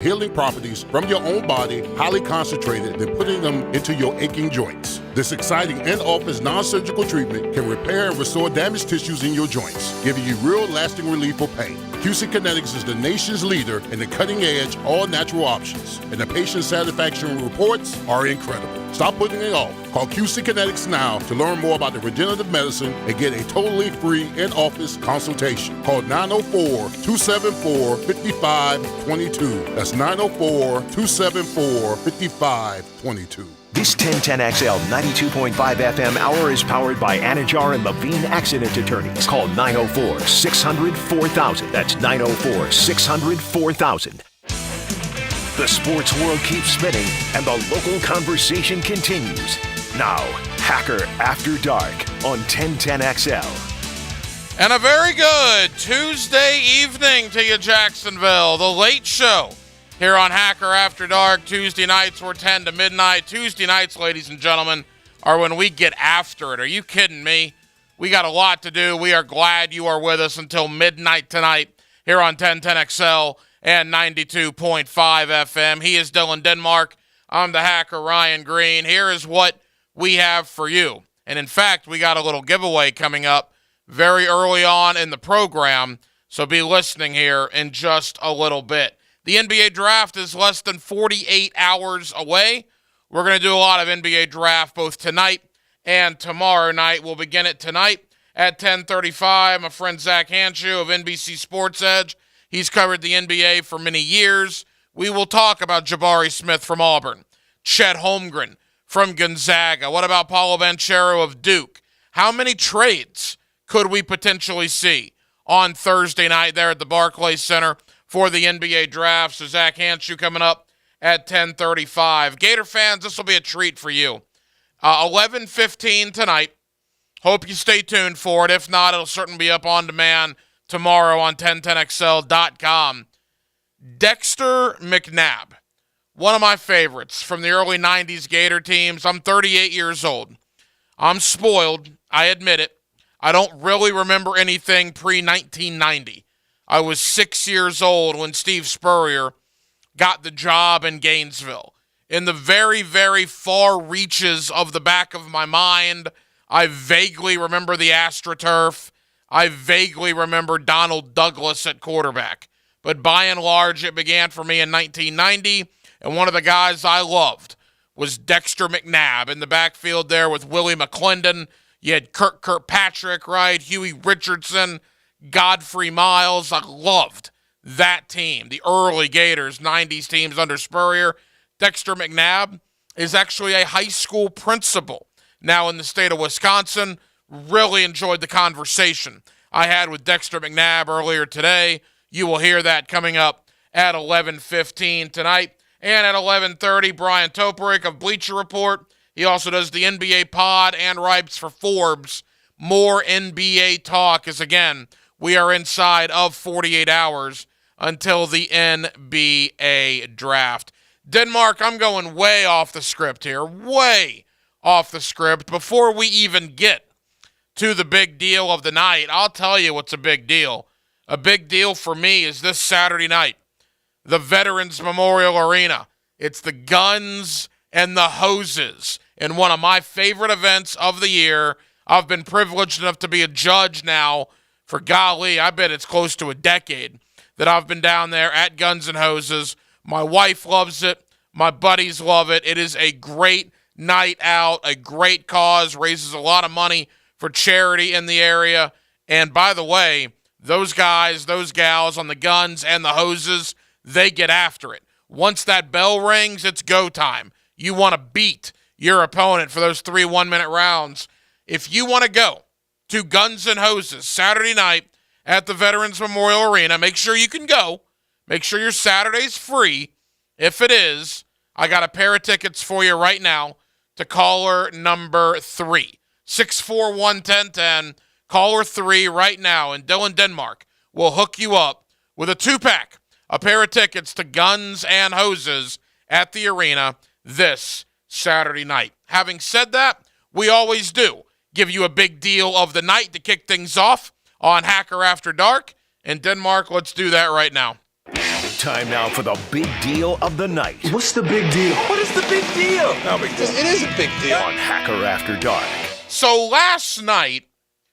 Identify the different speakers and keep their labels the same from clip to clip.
Speaker 1: Healing properties from your own body, highly concentrated, then putting them into your aching joints. This exciting in-office non-surgical treatment can repair and restore damaged tissues in your joints, giving you real lasting relief for pain. QC Kinetics is the nation's leader in the cutting-edge, all-natural options, and the patient satisfaction reports are incredible. Stop putting it off. Call QC Kinetics now to learn more about the regenerative medicine and get a totally free in-office consultation. Call 904-274-5522. That's 904-274-5522.
Speaker 2: This 1010XL 92.5 FM hour is powered by Anajar and Levine Accident Attorneys. Call 904-600-4000. That's 904-600-4000. The sports world keeps spinning and the local conversation continues. Now, Hacker After Dark on 1010XL.
Speaker 3: And a very good Tuesday evening to you, Jacksonville. The Late Show here on Hacker After Dark. Tuesday nights we're 10 to midnight. Tuesday nights, ladies and gentlemen, are when we get after it. Are you kidding me? We got a lot to do. We are glad you are with us until midnight tonight here on 1010XL and 92.5 FM. He is Dylan Denmark. I'm the Hacker, Ryan Green. Here is what we have for you. And in fact, we got a little giveaway coming up very early on in the program, so be listening here in just a little bit. The NBA draft is less than 48 hours away. We're going to do a lot of NBA draft both tonight and tomorrow night. We'll begin it tonight at 10:35. My friend Zach Hanshu of NBC Sports Edge. He's covered the NBA for many years. We will talk about Jabari Smith from Auburn, Chet Holmgren from Gonzaga. What about Paulo Banchero of Duke? How many trades could we potentially see on Thursday night there at the Barclays Center for the NBA draft? So Zach Hanshu coming up at 10:35. Gator fans, this will be a treat for you. 11:15 tonight. Hope you stay tuned for it. If not, it'll certainly be up on demand tomorrow on 1010XL.com. Dexter McNabb, one of my favorites from the early 90s Gator teams. I'm 38 years old. I'm spoiled. I admit it. I don't really remember anything pre-1990. I was 6 years old when Steve Spurrier got the job in Gainesville. In the very, very far reaches of the back of my mind, I vaguely remember the AstroTurf. I vaguely remember Donald Douglas at quarterback. But by and large, it began for me in 1990, and one of the guys I loved was Dexter McNabb in the backfield there with Willie McClendon. You had Kirk Kirkpatrick, right? Huey Richardson, Godfrey Miles. I loved that team, the early Gators, 90s teams under Spurrier. Dexter McNabb is actually a high school principal now in the state of Wisconsin. Really enjoyed the conversation I had with Dexter McNabb earlier today. You will hear that coming up at 11:15 tonight. And at 11:30, Brian Toporek of Bleacher Report. He also does the NBA pod and writes for Forbes. More NBA talk as, again, we are inside of 48 hours until the NBA draft. Denmark, I'm going way off the script here, way off the script. Before we even get to the big deal of the night, I'll tell you what's a big deal. A big deal for me is this Saturday night, the Veterans Memorial Arena. It's the Guns and the Hoses in one of my favorite events of the year. I've been privileged enough to be a judge now for, golly, I bet it's close to a decade that I've been down there at Guns and Hoses. My wife loves it. My buddies love it. It is a great night out, a great cause, raises a lot of money for charity in the area. And by the way, those guys, those gals on the Guns and the Hoses, they get after it. Once that bell rings, it's go time. You want to beat your opponent for those 3 one-minute rounds. If you want to go to Guns and Hoses Saturday night at the Veterans Memorial Arena, make sure you can go. Make sure your Saturday's free. If it is, I got a pair of tickets for you right now to caller number 3. 641-1010. Caller 3 right now, and Dylan Denmark will hook you up with a 2-pack, a pair of tickets to Guns and Hoses at the arena this Saturday night. Having said that, we always do give you a big deal of the night to kick things off on Hacker After Dark. And Denmark, let's do that right now.
Speaker 2: Time now for the big deal of the night
Speaker 4: What's the big deal?
Speaker 5: What is the big deal?
Speaker 6: No big deal. It is a big deal.
Speaker 2: on Hacker After Dark.
Speaker 3: So last night,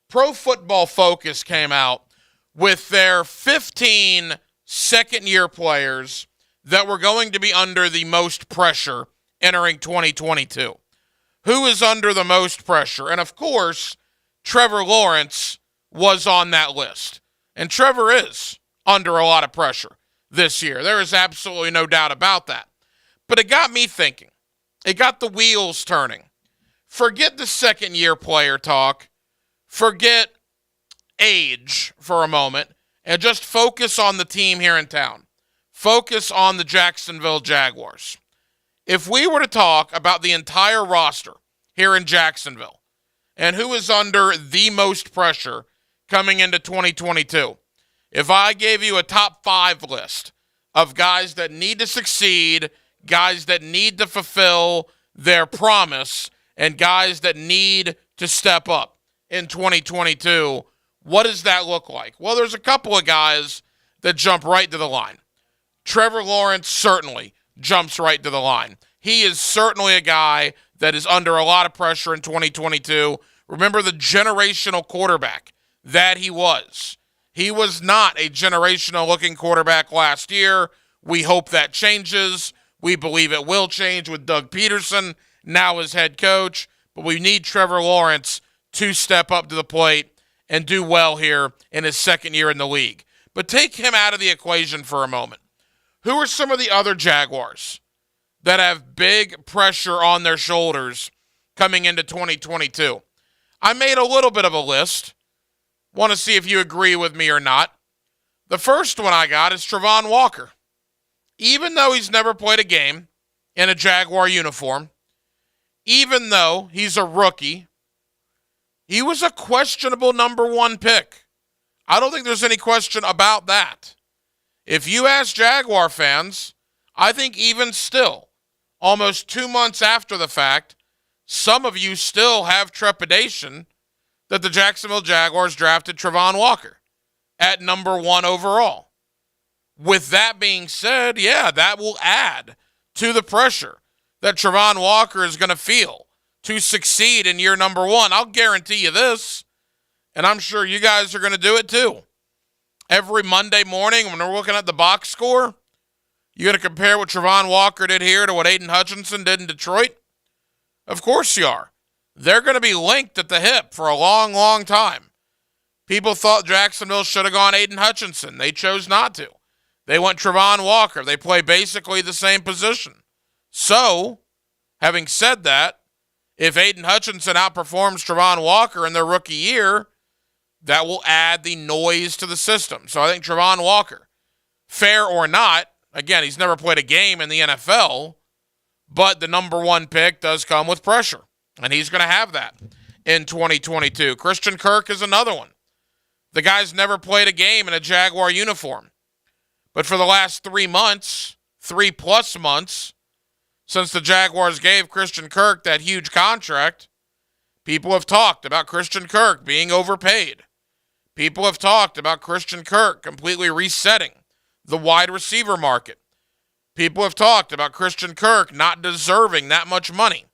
Speaker 3: Pro Football Focus came out with their 15 second-year players that were going to be under the most pressure entering 2022. Who is under the most pressure? And of course, Trevor Lawrence was on that list. And Trevor is under a lot of pressure this year. There is absolutely no doubt about that. But it got me thinking. It got the wheels turning. Forget the second-year player talk. Forget age for a moment. And just focus on the team here in town. Focus on the Jacksonville Jaguars. If we were to talk about the entire roster here in Jacksonville and who is under the most pressure coming into 2022, if I gave you a top 5 list of guys that need to succeed, guys that need to fulfill their promise, and guys that need to step up in 2022, what does that look like? Well, there's a couple of guys that jump right to the line. Trevor Lawrence certainly jumps right to the line. He is certainly a guy that is under a lot of pressure in 2022. Remember the generational quarterback that he was. He was not a generational-looking quarterback last year. We hope that changes. We believe it will change with Doug Peterson now as head coach. But we need Trevor Lawrence to step up to the plate and do well here in his second year in the league. But take him out of the equation for a moment. Who are some of the other Jaguars that have big pressure on their shoulders coming into 2022? I made a little bit of a list. Want to see if you agree with me or not. The first one I got is Travon Walker. Even though he's never played a game in a Jaguar uniform, even though he's a rookie, he was a questionable number 1 pick. I don't think there's any question about that. If you ask Jaguar fans, I think even still, almost 2 months after the fact, some of you still have trepidation that the Jacksonville Jaguars drafted Travon Walker at number 1 overall. With that being said, yeah, that will add to the pressure that Travon Walker is going to feel to succeed in year number 1. I'll guarantee you this, and I'm sure you guys are going to do it too. Every Monday morning when we're looking at the box score, you're going to compare what Travon Walker did here to what Aiden Hutchinson did in Detroit? Of course you are. They're going to be linked at the hip for a long, long time. People thought Jacksonville should have gone Aiden Hutchinson. They chose not to. They went Travon Walker. They play basically the same position. So, having said that, if Aiden Hutchinson outperforms Travon Walker in their rookie year, that will add the noise to the system. So I think Travon Walker, fair or not, again, he's never played a game in the NFL, but the number 1 pick does come with pressure. And he's going to have that in 2022. Christian Kirk is another one. The guy's never played a game in a Jaguar uniform. But for the last 3 months, 3+ months, since the Jaguars gave Christian Kirk that huge contract, people have talked about Christian Kirk being overpaid. People have talked about Christian Kirk completely resetting the wide receiver market. People have talked about Christian Kirk not deserving that much money.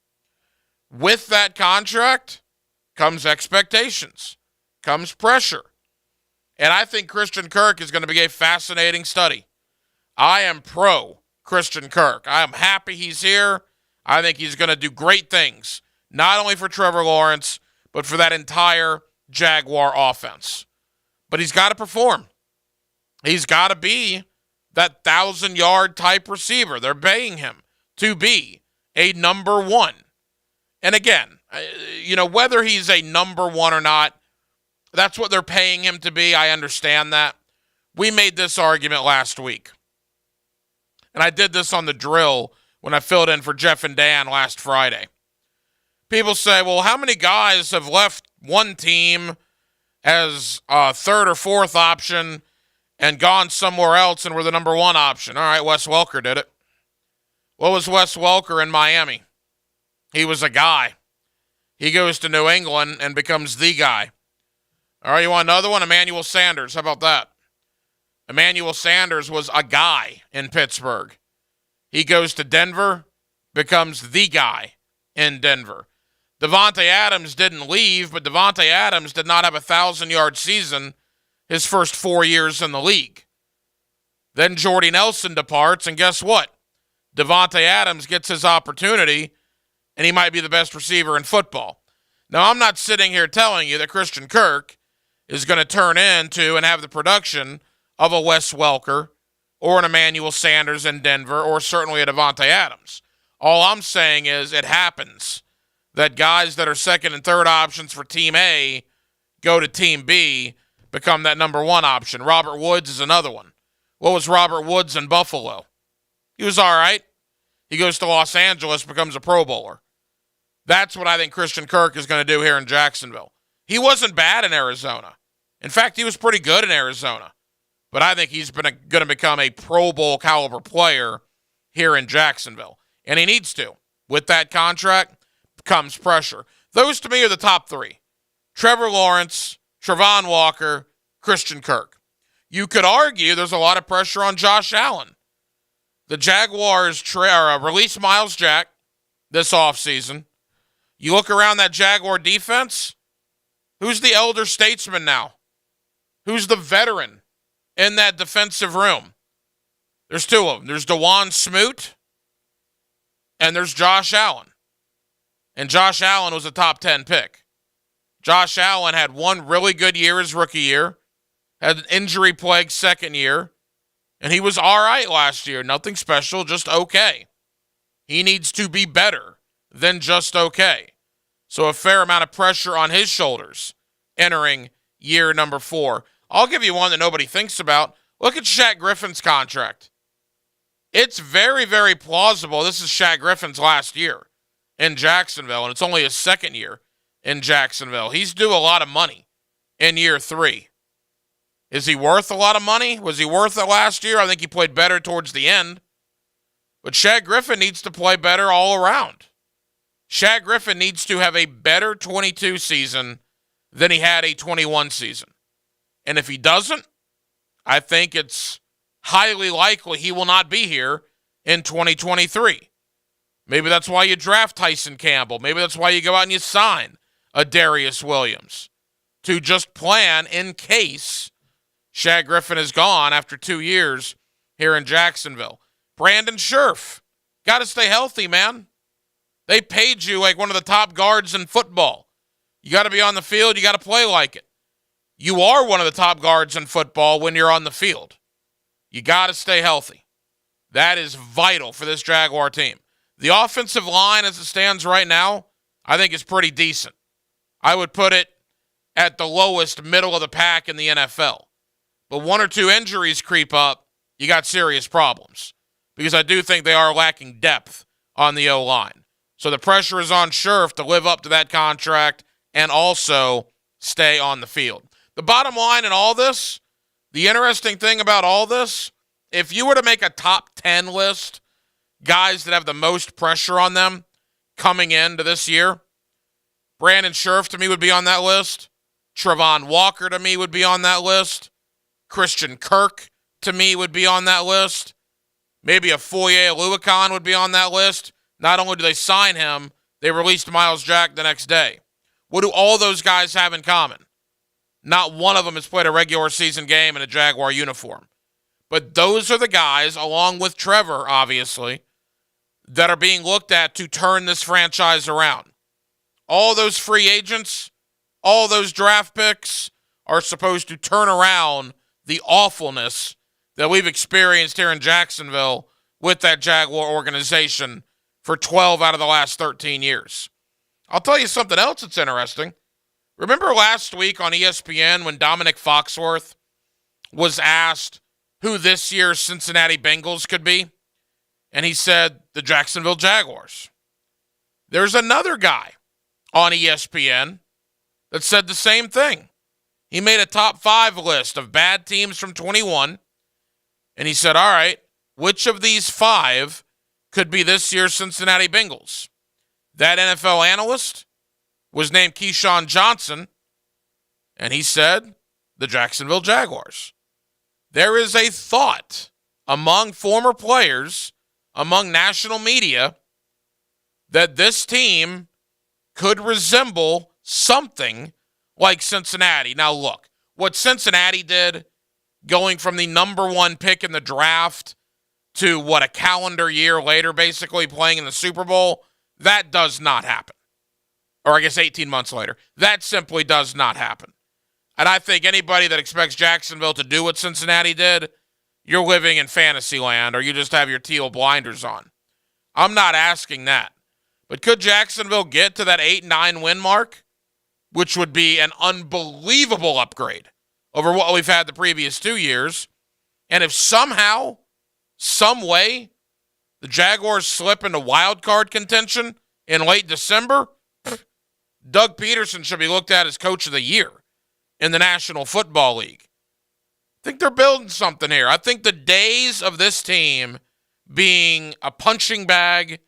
Speaker 3: With that contract comes expectations, comes pressure. And I think Christian Kirk is going to be a fascinating study. I am pro Christian Kirk. I am happy he's here. I think he's going to do great things, not only for Trevor Lawrence, but for that entire Jaguar offense. But he's got to perform. He's got to be that 1,000-yard type receiver. They're paying him to be a number 1. And again, whether he's a number 1 or not, that's what they're paying him to be. I understand that. We made this argument last week. And I did this on the drill when I filled in for Jeff and Dan last Friday. People say, well, how many guys have left one team as a third or fourth option and gone somewhere else and were the number 1 option? All right, Wes Welker did it. What was Wes Welker in Miami? He was a guy. He goes to New England and becomes the guy. All right, you want another one? Emmanuel Sanders. How about that? Emmanuel Sanders was a guy in Pittsburgh. He goes to Denver, becomes the guy in Denver. Davante Adams didn't leave, but Davante Adams did not have a 1,000-yard season his first 4 years in the league. Then Jordy Nelson departs, and guess what? Davante Adams gets his opportunity, and he might be the best receiver in football. Now, I'm not sitting here telling you that Christian Kirk is going to turn into and have the production of a Wes Welker or an Emmanuel Sanders in Denver or certainly a Davante Adams. All I'm saying is it happens that guys that are second and third options for Team A go to Team B, become that number one option. Robert Woods is another one. What was Robert Woods in Buffalo? He was all right. He goes to Los Angeles, becomes a Pro Bowler. That's what I think Christian Kirk is going to do here in Jacksonville. He wasn't bad in Arizona. In fact, he was pretty good in Arizona. But I think he's going to become a Pro Bowl caliber player here in Jacksonville. And he needs to. With that contract comes pressure. Those to me are the top three. Trevor Lawrence, Travon Walker, Christian Kirk. You could argue there's a lot of pressure on Josh Allen. The Jaguars release Myles Jack this offseason. You look around that Jaguar defense, who's the elder statesman now? Who's the veteran in that defensive room? There's two of them. There's DeJuan Smoot, and there's Josh Allen. And Josh Allen was a top 10 pick. Josh Allen had one really good year his rookie year, had an injury-plagued second year, and he was all right last year. Nothing special, just okay. He needs to be better than just okay. So a fair amount of pressure on his shoulders entering year number 4. I'll give you one that nobody thinks about. Look at Shaq Griffin's contract. It's very, very plausible this is Shaq Griffin's last year in Jacksonville, and it's only his second year in Jacksonville. He's due a lot of money in year 3. Is he worth a lot of money? Was he worth it last year? I think he played better towards the end. But Shaq Griffin needs to play better all around. Shaq Griffin needs to have a better 22 season than he had a 21 season. And if he doesn't, I think it's highly likely he will not be here in 2023. Maybe that's why you draft Tyson Campbell. Maybe that's why you go out and you sign a Darius Williams to just plan in case Shaq Griffin is gone after 2 years here in Jacksonville. Brandon Scherff, got to stay healthy, man. They paid you like one of the top guards in football. You got to be on the field. You got to play like it. You are one of the top guards in football when you're on the field. You got to stay healthy. That is vital for this Jaguar team. The offensive line as it stands right now, I think is pretty decent. I would put it at the lowest middle of the pack in the NFL. But 1 or 2 injuries creep up, you got serious problems. Because I do think they are lacking depth on the O-line. So the pressure is on Scherff to live up to that contract and also stay on the field. The bottom line in all this, the interesting thing about all this, if you were to make a top 10 list, guys that have the most pressure on them coming into this year, Brandon Scherff to me would be on that list. Travon Walker to me would be on that list. Christian Kirk to me would be on that list. Maybe a Foye Oluokun would be on that list. Not only do they sign him, they released Myles Jack the next day. What do all those guys have in common? Not one of them has played a regular season game in a Jaguar uniform. But those are the guys, along with Trevor, obviously, that are being looked at to turn this franchise around. All those free agents, all those draft picks are supposed to turn around the awfulness that we've experienced here in Jacksonville with that Jaguar organization for 12 out of the last 13 years. I'll tell you something else that's interesting. Remember last week on ESPN when Dominic Foxworth was asked who this year's Cincinnati Bengals could be? And he said the Jacksonville Jaguars. There's another guy on ESPN that said the same thing. He made a top 5 list of bad teams from 21, and he said, all right, which of these 5 could be this year's Cincinnati Bengals? That NFL analyst was named Keyshawn Johnson, and he said the Jacksonville Jaguars. there is a thought among former players, among national media, that this team could resemble something like Cincinnati. Now, look, what Cincinnati did, going from the number one pick in the draft to a calendar year later, basically playing in the Super Bowl, that does not happen. Or I guess 18 months later. That simply does not happen. And I think anybody that expects Jacksonville to do what Cincinnati did, you're living in fantasy land, or you just have your teal blinders on. I'm not asking that. But could Jacksonville get to that 8-9 win mark, which would be an unbelievable upgrade over what we've had the previous 2 years? And if somehow, some way, the Jaguars slip into wild card contention in late December, Doug Peterson should be looked at as coach of the year in the National Football League. I think they're building something here. I think the days of this team being a punching bag,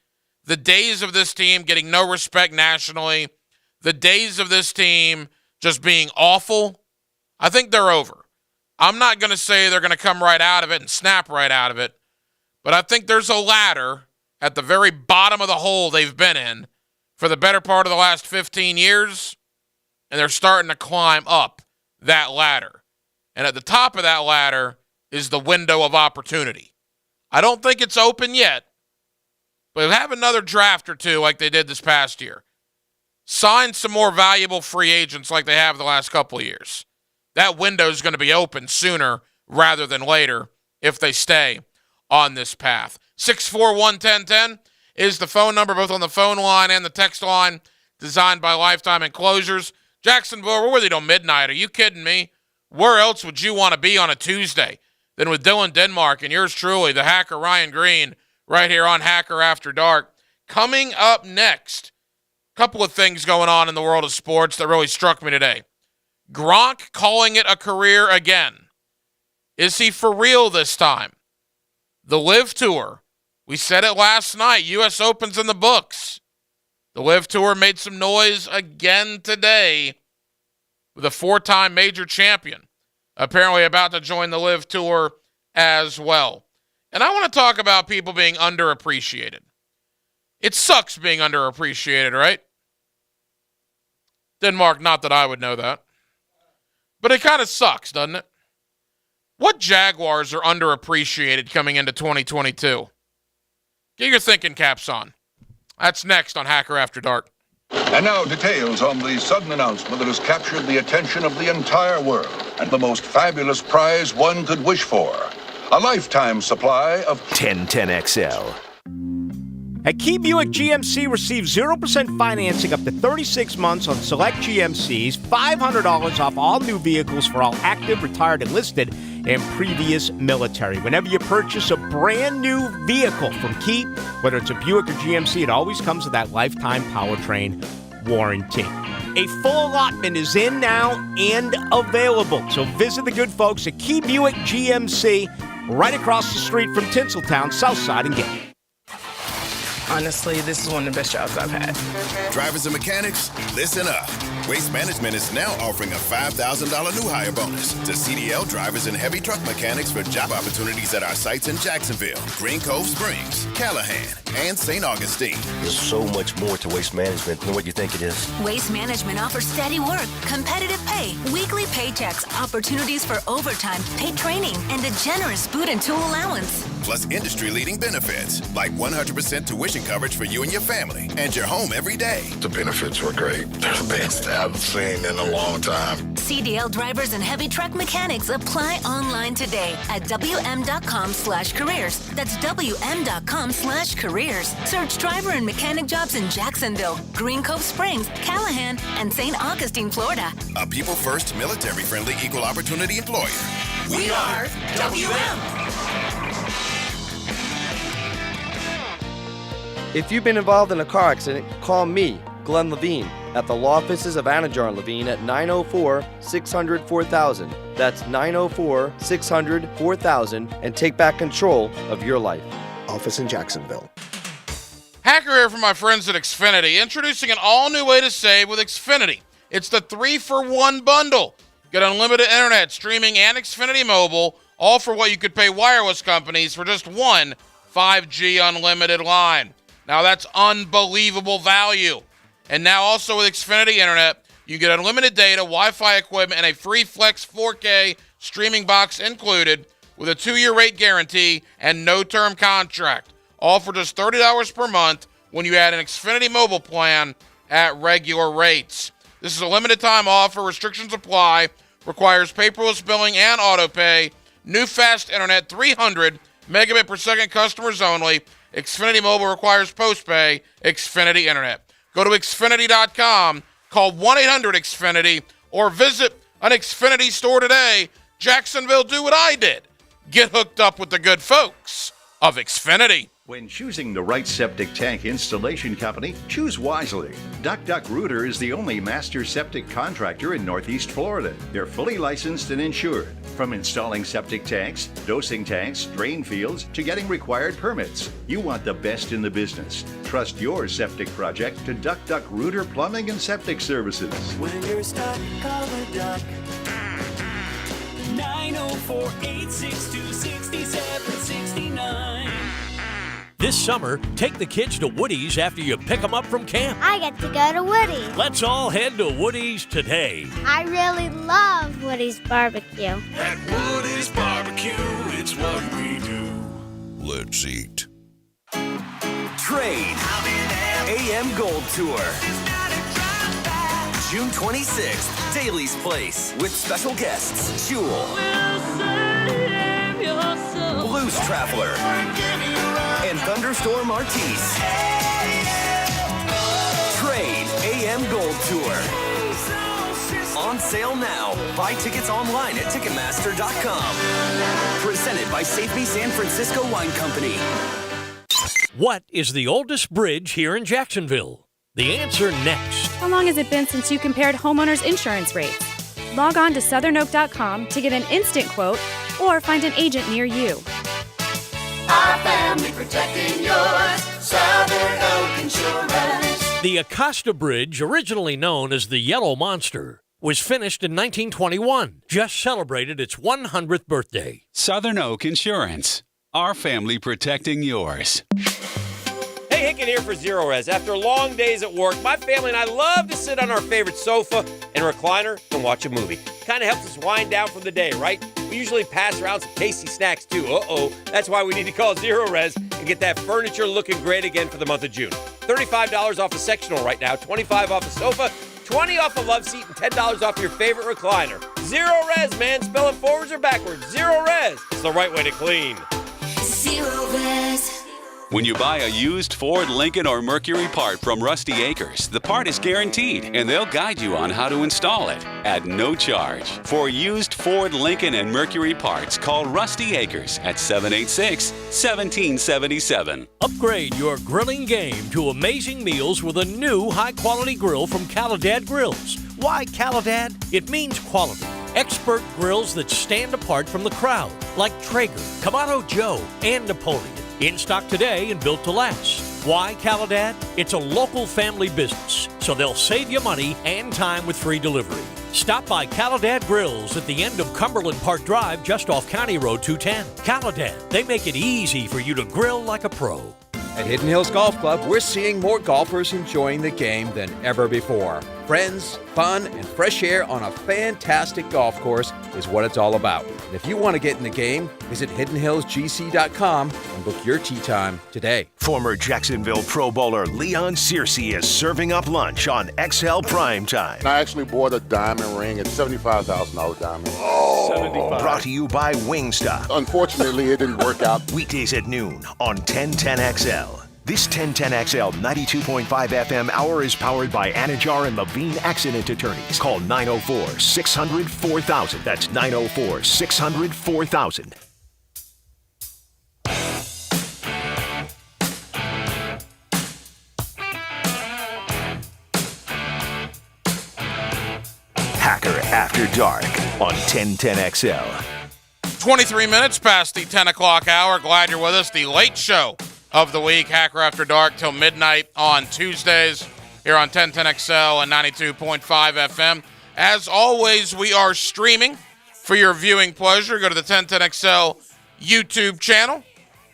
Speaker 3: the days of this team getting no respect nationally, the days of this team just being awful, I think they're over. I'm not going to say they're going to come right out of it and snap right out of it, but I think there's a ladder at the very bottom of the hole they've been in for the better part of the last 15 years, and they're starting to climb up that ladder. And at the top of that ladder is the window of opportunity. I don't think it's open yet, but have another draft or two like they did this past year. Sign some more valuable free agents like they have the last couple of years. That window is going to be open sooner rather than later if they stay on this path. 641-1010 is the phone number, both on the phone line and the text line, designed by Lifetime Enclosures. Jacksonville, we're with you till midnight. Are you kidding me? Where else would you want to be on a Tuesday than with Dylan Denmark and yours truly, the hacker Ryan Green, right here on Hacker After Dark? Coming up next, a couple of things going on in the world of sports that really struck me today. Gronk calling it a career again. Is he for real this time? The LIV Tour. We said it last night. U.S. Open's in the books. The LIV Tour made some noise again today with a 4-time major champion apparently about to join the LIV Tour as well. And I want to talk about people being underappreciated. It sucks being underappreciated, right? Denmark, not that I would know that. But it kind of sucks, doesn't it? What Jaguars are underappreciated coming into 2022? Get your thinking caps on. That's next on Hacker After Dark.
Speaker 4: And now details on the sudden announcement that has captured the attention of the entire world and the most fabulous prize one could wish for. A lifetime supply of
Speaker 2: 1010XL.
Speaker 5: At Key Buick GMC, receive 0% financing up to 36 months on select GMCs, $500 off all new vehicles for all active, retired, enlisted, and previous military. Whenever you purchase a brand new vehicle from Key, whether it's a Buick or GMC, it always comes with that lifetime powertrain warranty. A full allotment is in now and available. So visit the good folks at Key Buick GMC right across the street from Tinseltown, Southside and Gate.
Speaker 7: Honestly, this is one of the best jobs I've had.
Speaker 8: Drivers and mechanics, listen up. Waste Management is now offering a $5,000 new hire bonus to CDL drivers and heavy truck mechanics for job opportunities at our sites in Jacksonville, Green Cove Springs, Callahan, and St. Augustine.
Speaker 9: There's so much more to Waste Management than what you think it is.
Speaker 10: Waste Management offers steady work, competitive pay, weekly paychecks, opportunities for overtime, paid training, and a generous food and tool allowance.
Speaker 8: Plus industry-leading benefits, like 100% tuition coverage for you and your family, and your home every day.
Speaker 11: The benefits were great. They're the best I've seen in a long time.
Speaker 10: CDL drivers and heavy truck mechanics apply online today at WM.com/careers. That's WM.com/careers. Search driver and mechanic jobs in Jacksonville, Green Cove Springs, Callahan, and St. Augustine, Florida.
Speaker 8: A people-first, military-friendly, equal opportunity employer.
Speaker 10: We are WM.
Speaker 12: If you've been involved in a car accident, call me, Glenn Levine, at the law offices of Anajar and Levine at 904-600-4000. That's 904-600-4000, and take back control of your life. Office in Jacksonville.
Speaker 3: Hacker here from my friends at Xfinity, introducing an all-new way to save with Xfinity. It's the 3-for-1 bundle. Get unlimited internet, streaming, and Xfinity Mobile, all for what you could pay wireless companies for just one 5G unlimited line. Now that's unbelievable value. And now also with Xfinity Internet, you get unlimited data, Wi-Fi equipment, and a free Flex 4K streaming box included with a 2-year rate guarantee and no term contract. All for just $30 per month when you add an Xfinity mobile plan at regular rates. This is a limited time offer. Restrictions apply. Requires paperless billing and auto pay. New fast internet, 300 megabit per second customers only. Xfinity Mobile requires post-pay. Xfinity Internet. Go to Xfinity.com, call 1-800-XFINITY, or visit an Xfinity store today. Jacksonville, do what I did. Get hooked up with the good folks of Xfinity.
Speaker 13: When choosing the right septic tank installation company, choose wisely. Duck Duck Rooter is the only master septic contractor in Northeast Florida. They're fully licensed and insured. From installing septic tanks, dosing tanks, drain fields, to getting required permits. You want the best in the business. Trust your septic project to Duck Duck Rooter Plumbing and Septic Services.
Speaker 14: When you're stuck, call the Duck. 904-862-6769.
Speaker 15: This summer, take the kids to Woody's after you pick them up from camp.
Speaker 16: I get to go to Woody's.
Speaker 15: Let's all head to Woody's today.
Speaker 16: I really love Woody's barbecue.
Speaker 11: At Woody's Barbecue, it's what we do. Let's eat.
Speaker 17: Trade AM Gold Tour. June 26th, Daly's Place, with special guests Jewel, Blues Traveler, and Thunderstorm Artiste. Trade AM Gold Tour. On sale now. Buy tickets online at Ticketmaster.com. Presented by Save Me San Francisco Wine Company.
Speaker 15: What is the oldest bridge here in Jacksonville? The answer next.
Speaker 18: How long has it been since you compared homeowners' insurance rates? Log on to southernoak.com to get an instant quote or find an agent near you.
Speaker 14: Our family protecting yours. Southern Oak Insurance.
Speaker 15: The Acosta Bridge, originally known as the Yellow Monster, was finished in 1921, just celebrated its 100th birthday.
Speaker 19: Southern Oak Insurance. Our family protecting yours.
Speaker 5: Hey, Hicken here for Zero Res. After long days at work, my family and I love to sit on our favorite sofa and recliner and watch a movie. Kind of helps us wind down from the day, right? We usually pass around some tasty snacks too. That's why we need to call Zero Res and get that furniture looking great again for the month of June. $35 off a sectional right now, $25 off a sofa, $20 off a love seat, and $10 off your favorite recliner. Zero Res, man. Spell it forwards or backwards. Zero Res. It's the right way to clean.
Speaker 14: Zero Res.
Speaker 19: When you buy a used Ford, Lincoln, or Mercury part from Rusty Acres, the part is guaranteed, and they'll guide you on how to install it at no charge. For used Ford, Lincoln, and Mercury parts, call Rusty Acres at 786-1777.
Speaker 15: Upgrade your grilling game to amazing meals with a new high-quality grill from Caladad Grills. Why Caladad? It means quality. Expert grills that stand apart from the crowd, like Traeger, Kamado Joe, and Napoleon. In stock today and built to last. Why Caladad? It's a local family business, so they'll save you money and time with free delivery. Stop by Caladad Grills at the end of Cumberland Park Drive, just off County Road 210. Caladad, they make it easy for you to grill like a pro.
Speaker 20: At Hidden Hills Golf Club, we're seeing more golfers enjoying the game than ever before. Friends, fun, and fresh air on a fantastic golf course is what it's all about. And if you want to get in the game, visit HiddenHillsGC.com and book your tee time today.
Speaker 2: Former Jacksonville Pro Bowler Leon Searcy is serving up lunch on XL Primetime.
Speaker 1: I actually bought a diamond ring, a $75,000 diamond.
Speaker 2: Brought to you by Wingstop.
Speaker 1: Unfortunately, it didn't work out.
Speaker 2: Weekdays at noon on 1010XL. This 1010XL 92.5 FM hour is powered by Anajar and Levine Accident Attorneys. Call 904-600-4000. That's 904-600-4000. Hacker After Dark on 1010XL.
Speaker 3: 23 minutes past the 10 o'clock hour. Glad you're with us. The late show of the week, Hacker After Dark, till midnight on Tuesdays here on 1010XL and 92.5 FM. As always, we are streaming For your viewing pleasure, go to the 1010XL YouTube channel.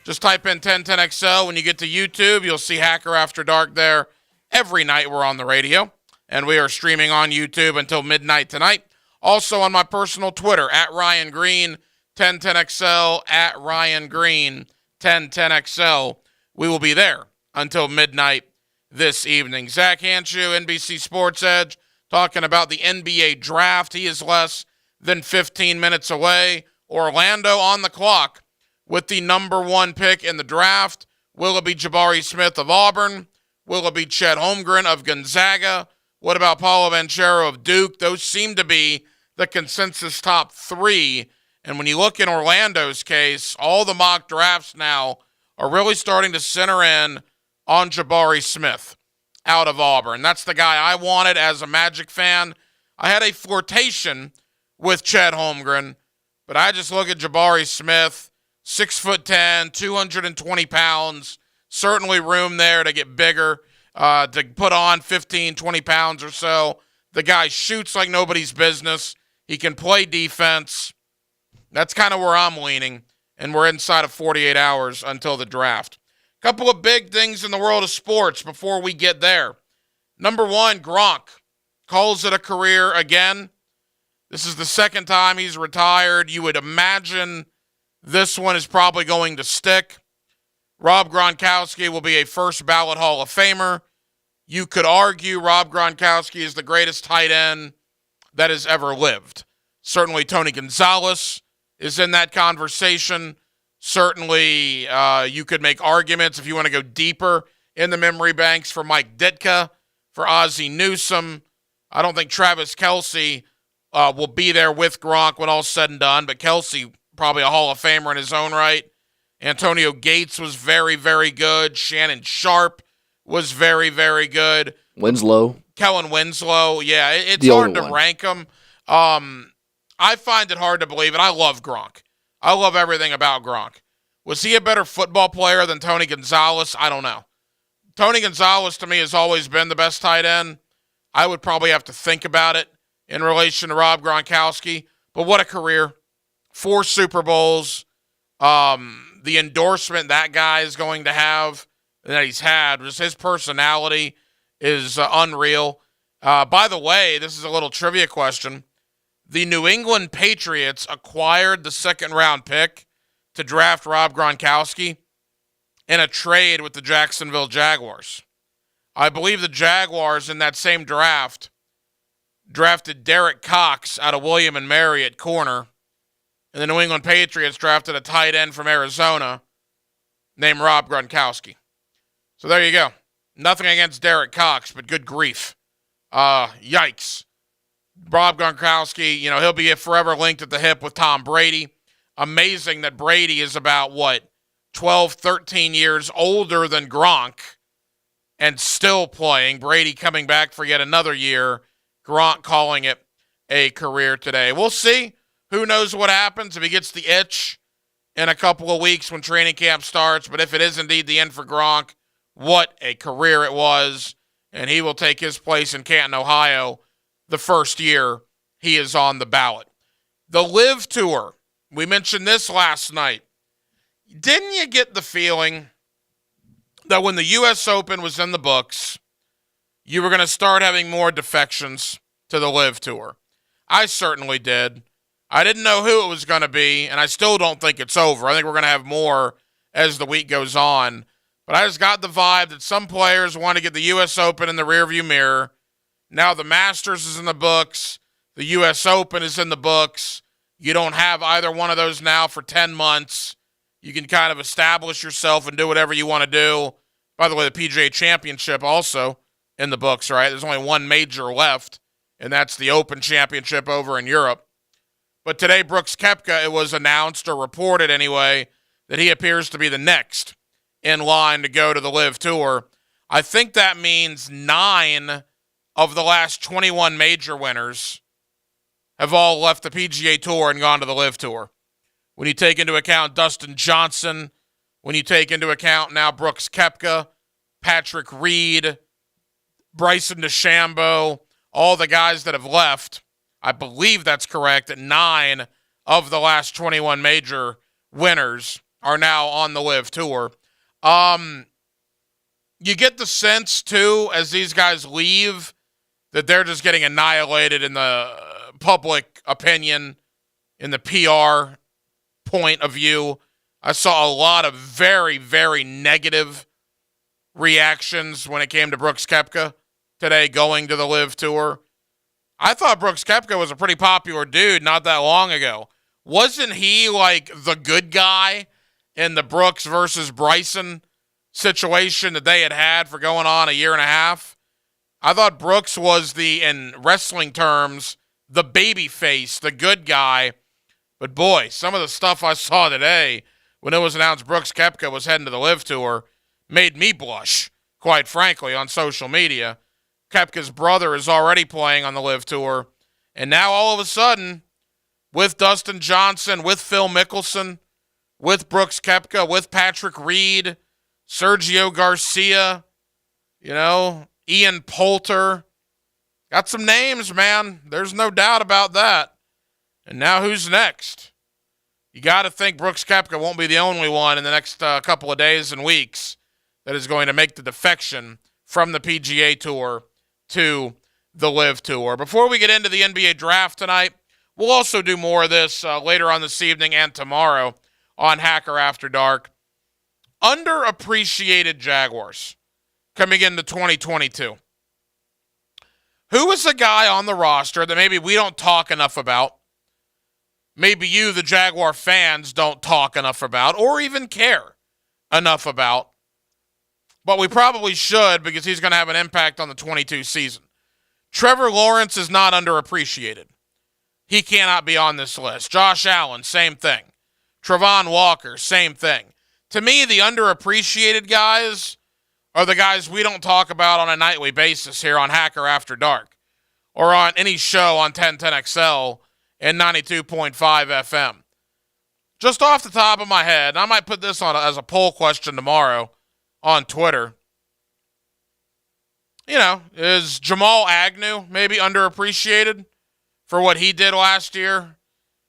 Speaker 3: Just type in 1010XL. When you get to YouTube, you'll see Hacker After Dark there. Every night we're on the radio, and we are streaming on YouTube until midnight tonight. Also on my personal Twitter, at Ryan Green, 1010XL, at Ryan Green, 1010XL. We will be there until midnight this evening. Zach Hanshu, NBC Sports Edge, talking about the NBA draft. He is less than 15 minutes away. Orlando on the clock with the number 1 pick in the draft. Will it be Jabari Smith of Auburn? Will it be Chet Holmgren of Gonzaga? What about Paulo Banchero of Duke? Those seem to be the consensus top 3. And when you look in Orlando's case, all the mock drafts now are really starting to center in on Jabari Smith out of Auburn. That's the guy I wanted as a Magic fan. I had a flirtation with Chet Holmgren, but I just look at Jabari Smith, 6'10", 220 pounds, certainly room there to get bigger, to put on 15, 20 pounds or so. The guy shoots like nobody's business. He can play defense. That's kind of where I'm leaning, and we're inside of 48 hours until the draft. Couple of big things in the world of sports before we get there. Number 1, Gronk calls it a career again. This is the second time he's retired. You would imagine this one is probably going to stick. Rob Gronkowski will be a first ballot Hall of Famer. You could argue Rob Gronkowski is the greatest tight end that has ever lived. Certainly Tony Gonzalez is in that conversation. Certainly you could make arguments if you want to go deeper in the memory banks for Mike Ditka, for Ozzie Newsome. I don't think Travis Kelce will be there with Gronk when all's said and done, but Kelce probably a Hall of Famer in his own right. Antonio Gates was very, very good. Shannon Sharp was very, very good. Kellen Winslow. Yeah, it's hard to rank them. I find it hard to believe, and I love Gronk. I love everything about Gronk. Was he a better football player than Tony Gonzalez? I don't know. Tony Gonzalez, to me, has always been the best tight end. I would probably have to think about it in relation to Rob Gronkowski. But what a career. 4 Super Bowls. The endorsement that guy is going to have, that he's had, just his personality is unreal. By the way, this is a little trivia question. The New England Patriots acquired the second-round pick to draft Rob Gronkowski in a trade with the Jacksonville Jaguars. I believe the Jaguars in that same draft drafted Derek Cox out of William & Mary at corner, and the New England Patriots drafted a tight end from Arizona named Rob Gronkowski. So there you go. Nothing against Derek Cox, but good grief. Yikes. Rob Gronkowski, he'll be forever linked at the hip with Tom Brady. Amazing that Brady is about, 12, 13 years older than Gronk and still playing. Brady coming back for yet another year. Gronk calling it a career today. We'll see. Who knows what happens if he gets the itch in a couple of weeks when training camp starts. But if it is indeed the end for Gronk, what a career it was. And he will take his place in Canton, Ohio, the first year he is on the ballot. The Live Tour. We mentioned this last night. Didn't you get the feeling that when the U.S. Open was in the books, you were going to start having more defections to the Live Tour? I certainly did. I didn't know who it was going to be, and I still don't think it's over. I think we're going to have more as the week goes on. But I just got the vibe that some players want to get the U.S. Open in the rearview mirror. Now the Masters is in the books. The U.S. Open is in the books. You don't have either one of those now for 10 months. You can kind of establish yourself and do whatever you want to do. By the way, the PGA Championship also in the books, right? There's only one major left, and that's the Open Championship over in Europe. But today, Brooks Koepka, it was announced or reported anyway, that he appears to be the next in line to go to the Live Tour. I think that means 9 of the last 21 major winners have all left the PGA Tour and gone to the Live Tour. When you take into account Dustin Johnson, when you take into account now Brooks Koepka, Patrick Reed, Bryson DeChambeau, all the guys that have left, I believe that's correct, that 9 of the last 21 major winners are now on the LIV Tour. You get the sense, too, as these guys leave, that they're just getting annihilated in the public opinion, in the PR point of view. I saw a lot of very, very negative reactions when it came to Brooks Koepka today going to the LIV Tour. I thought Brooks Koepka was a pretty popular dude not that long ago. Wasn't he like the good guy in the Brooks versus Bryson situation that they had for going on a year and a half? I thought Brooks was in wrestling terms, the baby face, the good guy. But boy, some of the stuff I saw today when it was announced Brooks Koepka was heading to the LIV Tour made me blush, quite frankly, on social media. Koepka's brother is already playing on the LIV Tour. And now all of a sudden, with Dustin Johnson, with Phil Mickelson, with Brooks Koepka, with Patrick Reed, Sergio Garcia, Ian Poulter. Got some names, man. There's no doubt about that. And now who's next? You got to think Brooks Koepka won't be the only one in the next couple of days and weeks that is going to make the defection from the PGA Tour to the LIV Tour. Before we get into the NBA draft tonight, we'll also do more of this later on this evening and tomorrow on Hacker After Dark. Underappreciated Jaguars coming into 2022. Who is a guy on the roster that maybe we don't talk enough about? Maybe you, the Jaguar fans, don't talk enough about or even care enough about. But we probably should because he's going to have an impact on the 22 season. Trevor Lawrence is not underappreciated. He cannot be on this list. Josh Allen, same thing. Travon Walker, same thing. To me, the underappreciated guys are the guys we don't talk about on a nightly basis here on Hacker After Dark or on any show on 1010XL and 92.5 FM. Just off the top of my head, and I might put this on as a poll question tomorrow on Twitter. Is Jamal Agnew maybe underappreciated for what he did last year?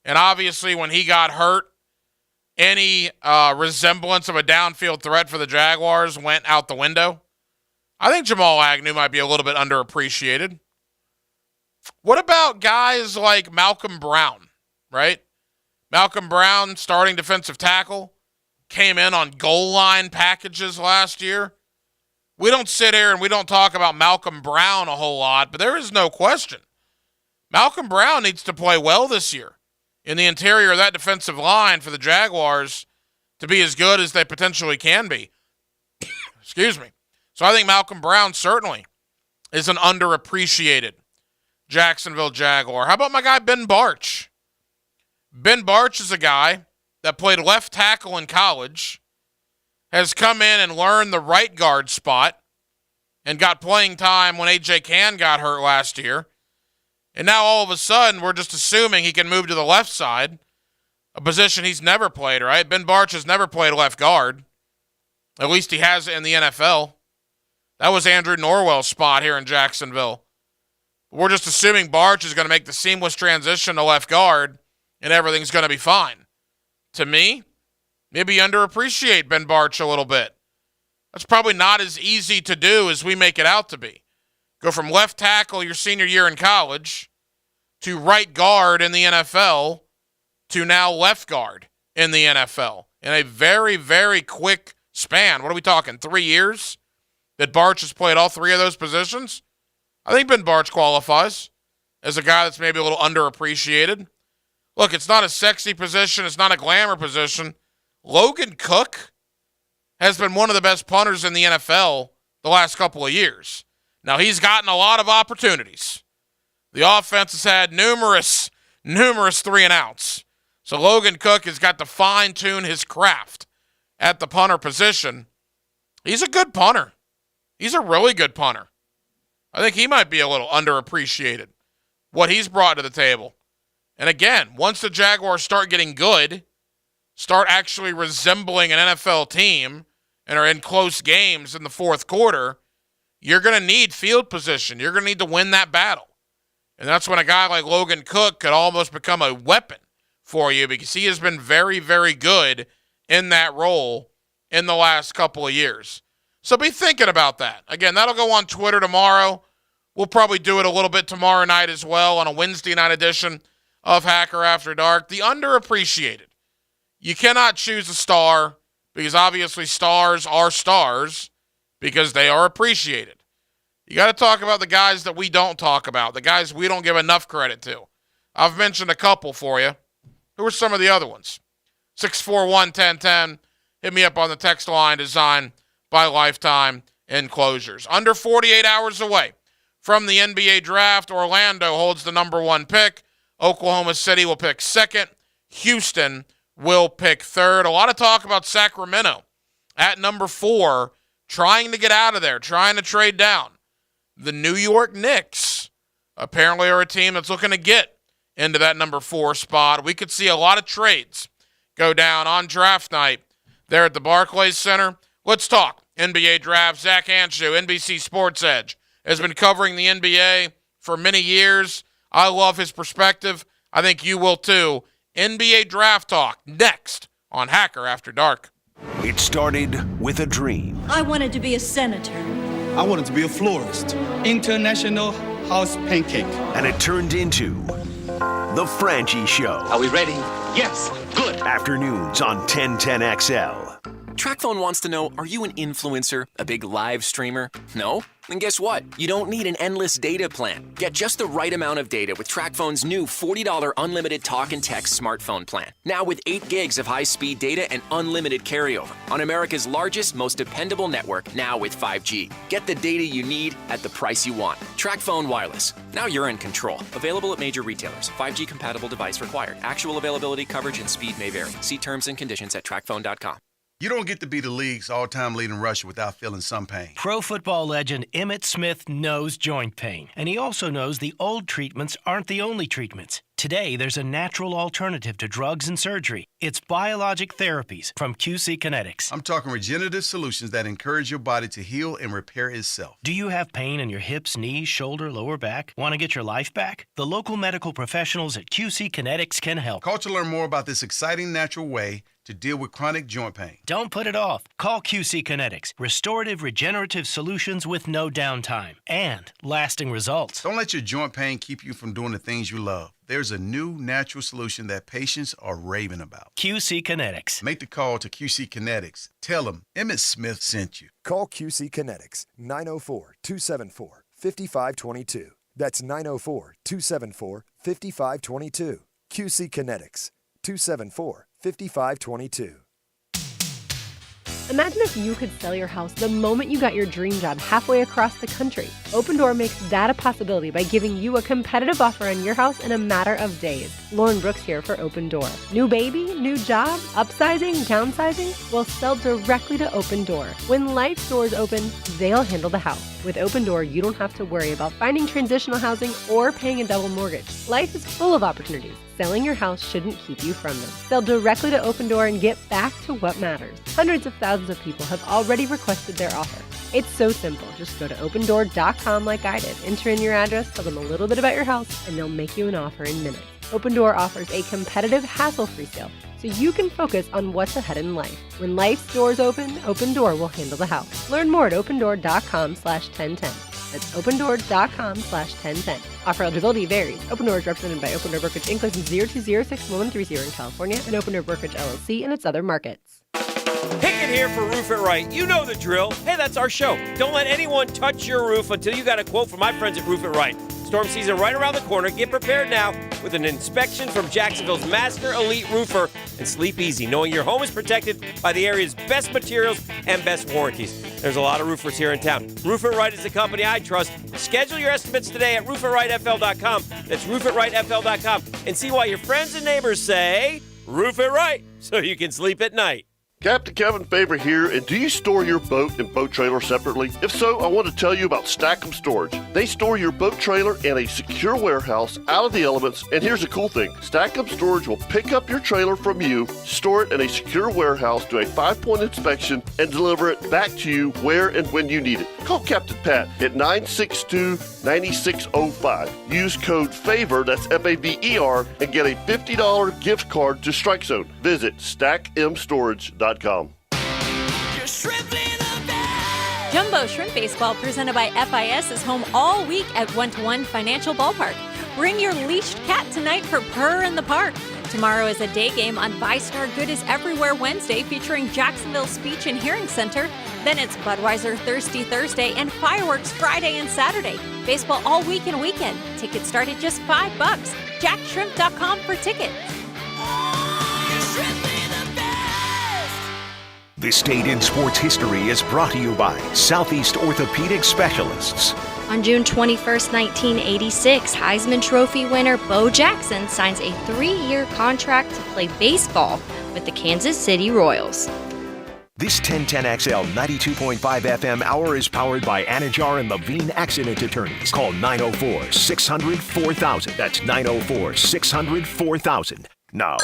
Speaker 3: And obviously when he got hurt, any resemblance of a downfield threat for the Jaguars went out the window. I think Jamal Agnew might be a little bit underappreciated. What about guys like Malcolm Brown, right? Malcolm Brown, starting defensive tackle, came in on goal line packages last year. We don't sit here and we don't talk about Malcolm Brown a whole lot, but there is no question. Malcolm Brown needs to play well this year in the interior of that defensive line for the Jaguars to be as good as they potentially can be. Excuse me. So I think Malcolm Brown certainly is an underappreciated Jacksonville Jaguar. How about my guy Ben Bartch? Ben Bartch is a guy that played left tackle in college, has come in and learned the right guard spot, and got playing time when A.J. Cann got hurt last year. And now all of a sudden, we're just assuming he can move to the left side, a position he's never played, right? Ben Bartch has never played left guard. At least he has in the NFL. That was Andrew Norwell's spot here in Jacksonville. We're just assuming Bartch is going to make the seamless transition to left guard, and everything's going to be fine. To me, maybe underappreciate Ben Bartch a little bit. That's probably not as easy to do as we make it out to be. Go from left tackle your senior year in college to right guard in the NFL to now left guard in the NFL in a very, very quick span. What are we talking, 3 years that Bartch has played all three of those positions? I think Ben Bartch qualifies as a guy that's maybe a little underappreciated. Look, it's not a sexy position. It's not a glamour position. Logan Cook has been one of the best punters in the NFL the last couple of years. Now, he's gotten a lot of opportunities. The offense has had numerous 3-and-outs. So Logan Cook has got to fine-tune his craft at the punter position. He's a good punter. He's a really good punter. I think he might be a little underappreciated, what he's brought to the table. And again, once the Jaguars start getting good, start actually resembling an NFL team, and are in close games in the fourth quarter, you're going to need field position. You're going to need to win that battle. And that's when a guy like Logan Cook could almost become a weapon for you because he has been very, very good in that role in the last couple of years. So be thinking about that. Again, that'll go on Twitter tomorrow. We'll probably do it a little bit tomorrow night as well on a Wednesday night edition of Hacker After Dark. The underappreciated. You cannot choose a star because obviously stars are stars because they are appreciated. You got to talk about the guys that we don't talk about, the guys we don't give enough credit to. I've mentioned a couple for you. Who are some of the other ones? 641-1010. Hit me up on the text line designed by Lifetime Enclosures. Under 48 hours away from the NBA draft, Orlando holds the number 1 pick. Oklahoma City will pick 2nd. Houston will pick 3rd. A lot of talk about Sacramento at number 4, trying to get out of there, trying to trade down. The New York Knicks apparently are a team that's looking to get into that number 4 spot. We could see a lot of trades go down on draft night there at the Barclays Center. Let's talk NBA draft. Zach Anshu, NBC Sports Edge, has been covering the NBA for many years. I love his perspective. I think you will too. NBA Draft Talk next on Hacker After Dark.
Speaker 2: It started with a dream.
Speaker 21: I wanted to be a senator.
Speaker 22: I wanted to be a florist. International House Pancake.
Speaker 2: And it turned into The Franchi Show.
Speaker 23: Are we ready? Yes. Good.
Speaker 2: Afternoons on 1010XL.
Speaker 17: TrackPhone wants to know, are you an influencer, a big live streamer? No? Then guess what? You don't need an endless data plan. Get just the right amount of data with TrackPhone's new $40 unlimited talk and text smartphone plan. Now with 8 gigs of high-speed data and unlimited carryover on America's largest, most dependable network, now with 5G. Get the data you need at the price you want. TrackPhone Wireless. Now you're in control. Available at major retailers. 5G compatible device required. Actual availability, coverage, and speed may vary. See terms and conditions at trackphone.com.
Speaker 24: You don't get to be the league's all-time leading rusher without feeling some pain.
Speaker 25: Pro football legend Emmitt Smith knows joint pain, and he also knows the old treatments aren't the only treatments. Today, there's a natural alternative to drugs and surgery. It's biologic therapies from QC Kinetics.
Speaker 24: I'm talking regenerative solutions that encourage your body to heal and repair itself.
Speaker 25: Do you have pain in your hips, knees, shoulder, lower back? Want to get your life back? The local medical professionals at QC Kinetics can help.
Speaker 24: Call to learn more about this exciting natural way to deal with chronic joint pain.
Speaker 25: Don't put it off. Call QC Kinetics. Restorative, regenerative solutions with no downtime and lasting results.
Speaker 24: Don't let your joint pain keep you from doing the things you love. There's a new natural solution that patients are raving about.
Speaker 25: QC Kinetics.
Speaker 24: Make the call to QC Kinetics. Tell them Emmitt Smith sent you.
Speaker 26: Call QC Kinetics, 904-274-5522. That's 904-274-5522. QC Kinetics, 274-5522.
Speaker 27: Imagine if you could sell your house the moment you got your dream job halfway across the country. Open Door makes that a possibility by giving you a competitive offer on your house in a matter of days. Lauren Brooks here for Open Door. New baby? New job? Upsizing? Downsizing? Well, sell directly to Open Door. When life's doors open, they'll handle the house. With Open Door, you don't have to worry about finding transitional housing or paying a double mortgage. Life is full of opportunities. Selling your house shouldn't keep you from them. Sell directly to Open Door and get back to what matters. Hundreds of thousands of people have already requested their offer. It's so simple. Just go to opendoor.com like I did. Enter in your address, tell them a little bit about your house, and they'll make you an offer in minutes. Open Door offers a competitive, hassle-free sale, so you can focus on what's ahead in life. When life's doors open, Open Door will handle the house. Learn more at opendoor.com/1010. That's opendoor.com/1010. Offer eligibility varies. Open Door is represented by Open Door Brokerage Inc. license 02061130 in California and Open Door Brokerage LLC in its other markets.
Speaker 28: Hickett here for Roof It Right. You know the drill. Hey, that's our show. Don't let anyone touch your roof until you got a quote from my friends at Roof It Right. Storm season right around the corner. Get prepared now with an inspection from Jacksonville's Master Elite Roofer, and sleep easy knowing your home is protected by the area's best materials and best warranties. There's a lot of roofers here in town. Roof It Right is the company I trust. Schedule your estimates today at roofitRightFL.com. That's roofitRightFL.com, and see why your friends and neighbors say Roof It Right so you can sleep at night.
Speaker 4: Captain Kevin Favor here, and do you store your boat and boat trailer separately? If so, I want to tell you about Stack'em Storage. They store your boat trailer in a secure warehouse out of the elements, and here's the cool thing. Stack'em Storage will pick up your trailer from you, store it in a secure warehouse, do a 5-point inspection, and deliver it back to you where and when you need it. Call Captain Pat at 962-9605. Use code FAVOR, that's FAVER, and get a $50 gift card to Strike Zone. Visit stackmstorage.com.
Speaker 6: Jumbo Shrimp Baseball presented by FIS is home all week at 1-to-1 Financial Ballpark. Bring your leashed cat tonight for Purr in the Park. Tomorrow is a day game on ViStar Good is Everywhere Wednesday featuring Jacksonville Speech and Hearing Center. Then it's Budweiser Thirsty Thursday and Fireworks Friday and Saturday. Baseball all week and weekend. Tickets start at just $5. JackShrimp.com for tickets.
Speaker 2: This date in sports history is brought to you by Southeast Orthopedic Specialists.
Speaker 7: On June 21st, 1986, Heisman Trophy winner Bo Jackson signs a 3-year contract to play baseball with the Kansas City Royals.
Speaker 2: This 1010XL 92.5 FM hour is powered by Anajar and Levine Accident Attorneys. Call 904-600-4000. That's 904-600-4000. Now,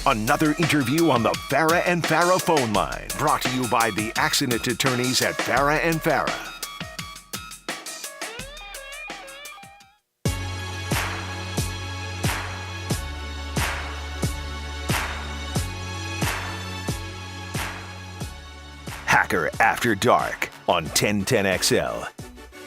Speaker 2: another interview on the Farah and Farah phone line. Brought to you by the Accident Attorneys at Farah and Farah. Hacker After Dark on 1010XL.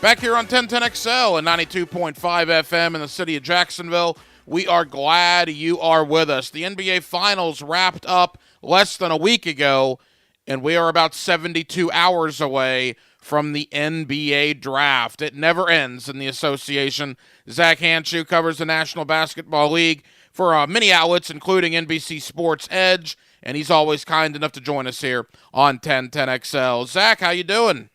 Speaker 3: Back here on 1010XL and 92.5 FM in the city of Jacksonville. We are glad you are with us. The NBA Finals wrapped up less than a week ago, and we are about 72 hours away from the NBA Draft. It never ends in the association. Zach Hanshu covers the National Basketball League for many outlets, including NBC Sports Edge, and he's always kind enough to join us here on 1010XL. Zach, how you doing?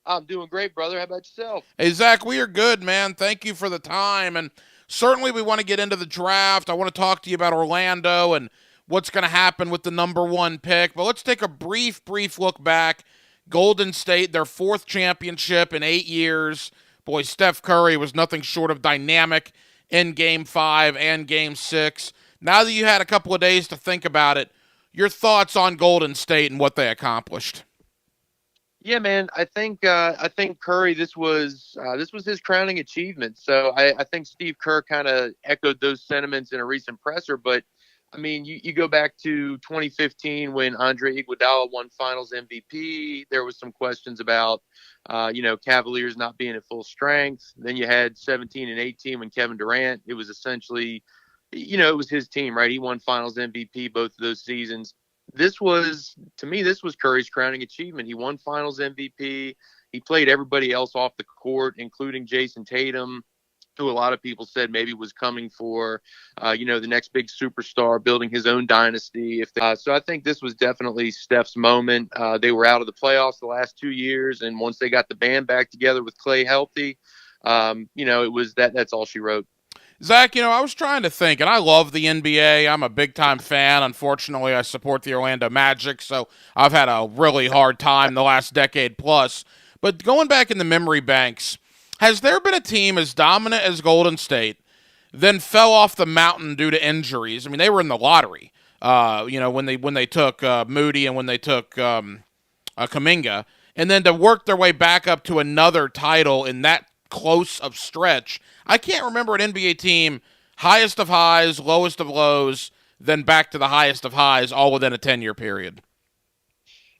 Speaker 8: I'm doing great, brother. How about yourself?
Speaker 3: Hey, Zach, we are good, man. Thank you for the time, and certainly we want to get into the draft. I want to talk to you about Orlando and what's going to happen with the number 1 pick. But let's take a brief look back. Golden State, their 4th championship in 8 years. Boy, Steph Curry was nothing short of dynamic in Game 5 and Game 6. Now that you had a couple of days to think about it, your thoughts on Golden State and what they accomplished?
Speaker 8: Yeah, man. I think Curry. This was his crowning achievement. So I think Steve Kerr kind of echoed those sentiments in a recent presser. But I mean, you go back to 2015 when Andre Iguodala won Finals MVP. There was some questions about Cavaliers not being at full strength. Then you had 17 and 18 when Kevin Durant. It was essentially, it was his team, right? He won Finals MVP both of those seasons. This was Curry's crowning achievement. He won Finals MVP. He played everybody else off the court, including Jason Tatum, who a lot of people said maybe was coming for, the next big superstar, building his own dynasty. So I think this was definitely Steph's moment. They were out of the playoffs the last 2 years, and once they got the band back together with Klay healthy, it was that's all she wrote.
Speaker 3: Zach, I was trying to think, and I love the NBA. I'm a big-time fan. Unfortunately, I support the Orlando Magic, so I've had a really hard time the last decade plus. But going back in the memory banks, has there been a team as dominant as Golden State then fell off the mountain due to injuries? I mean, they were in the lottery, when they took Moody and when they took Kuminga, and then to work their way back up to another title in that close of stretch. I can't remember an NBA team, highest of highs, lowest of lows, then back to the highest of highs, all within a 10-year period.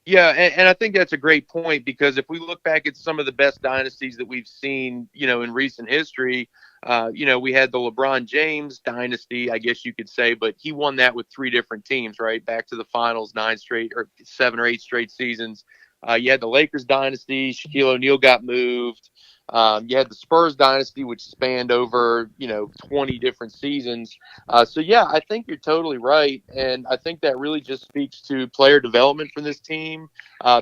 Speaker 8: Yeah, and I think that's a great point, because if we look back at some of the best dynasties that we've seen, in recent history, we had the LeBron James dynasty, I guess you could say, but he won that with 3 different teams, right? Back to the finals, 7 or 8 straight seasons. You had the Lakers dynasty, Shaquille O'Neal got moved. You had the Spurs dynasty, which spanned over, 20 different seasons. So, yeah, I think you're totally right. And I think that really just speaks to player development from this team,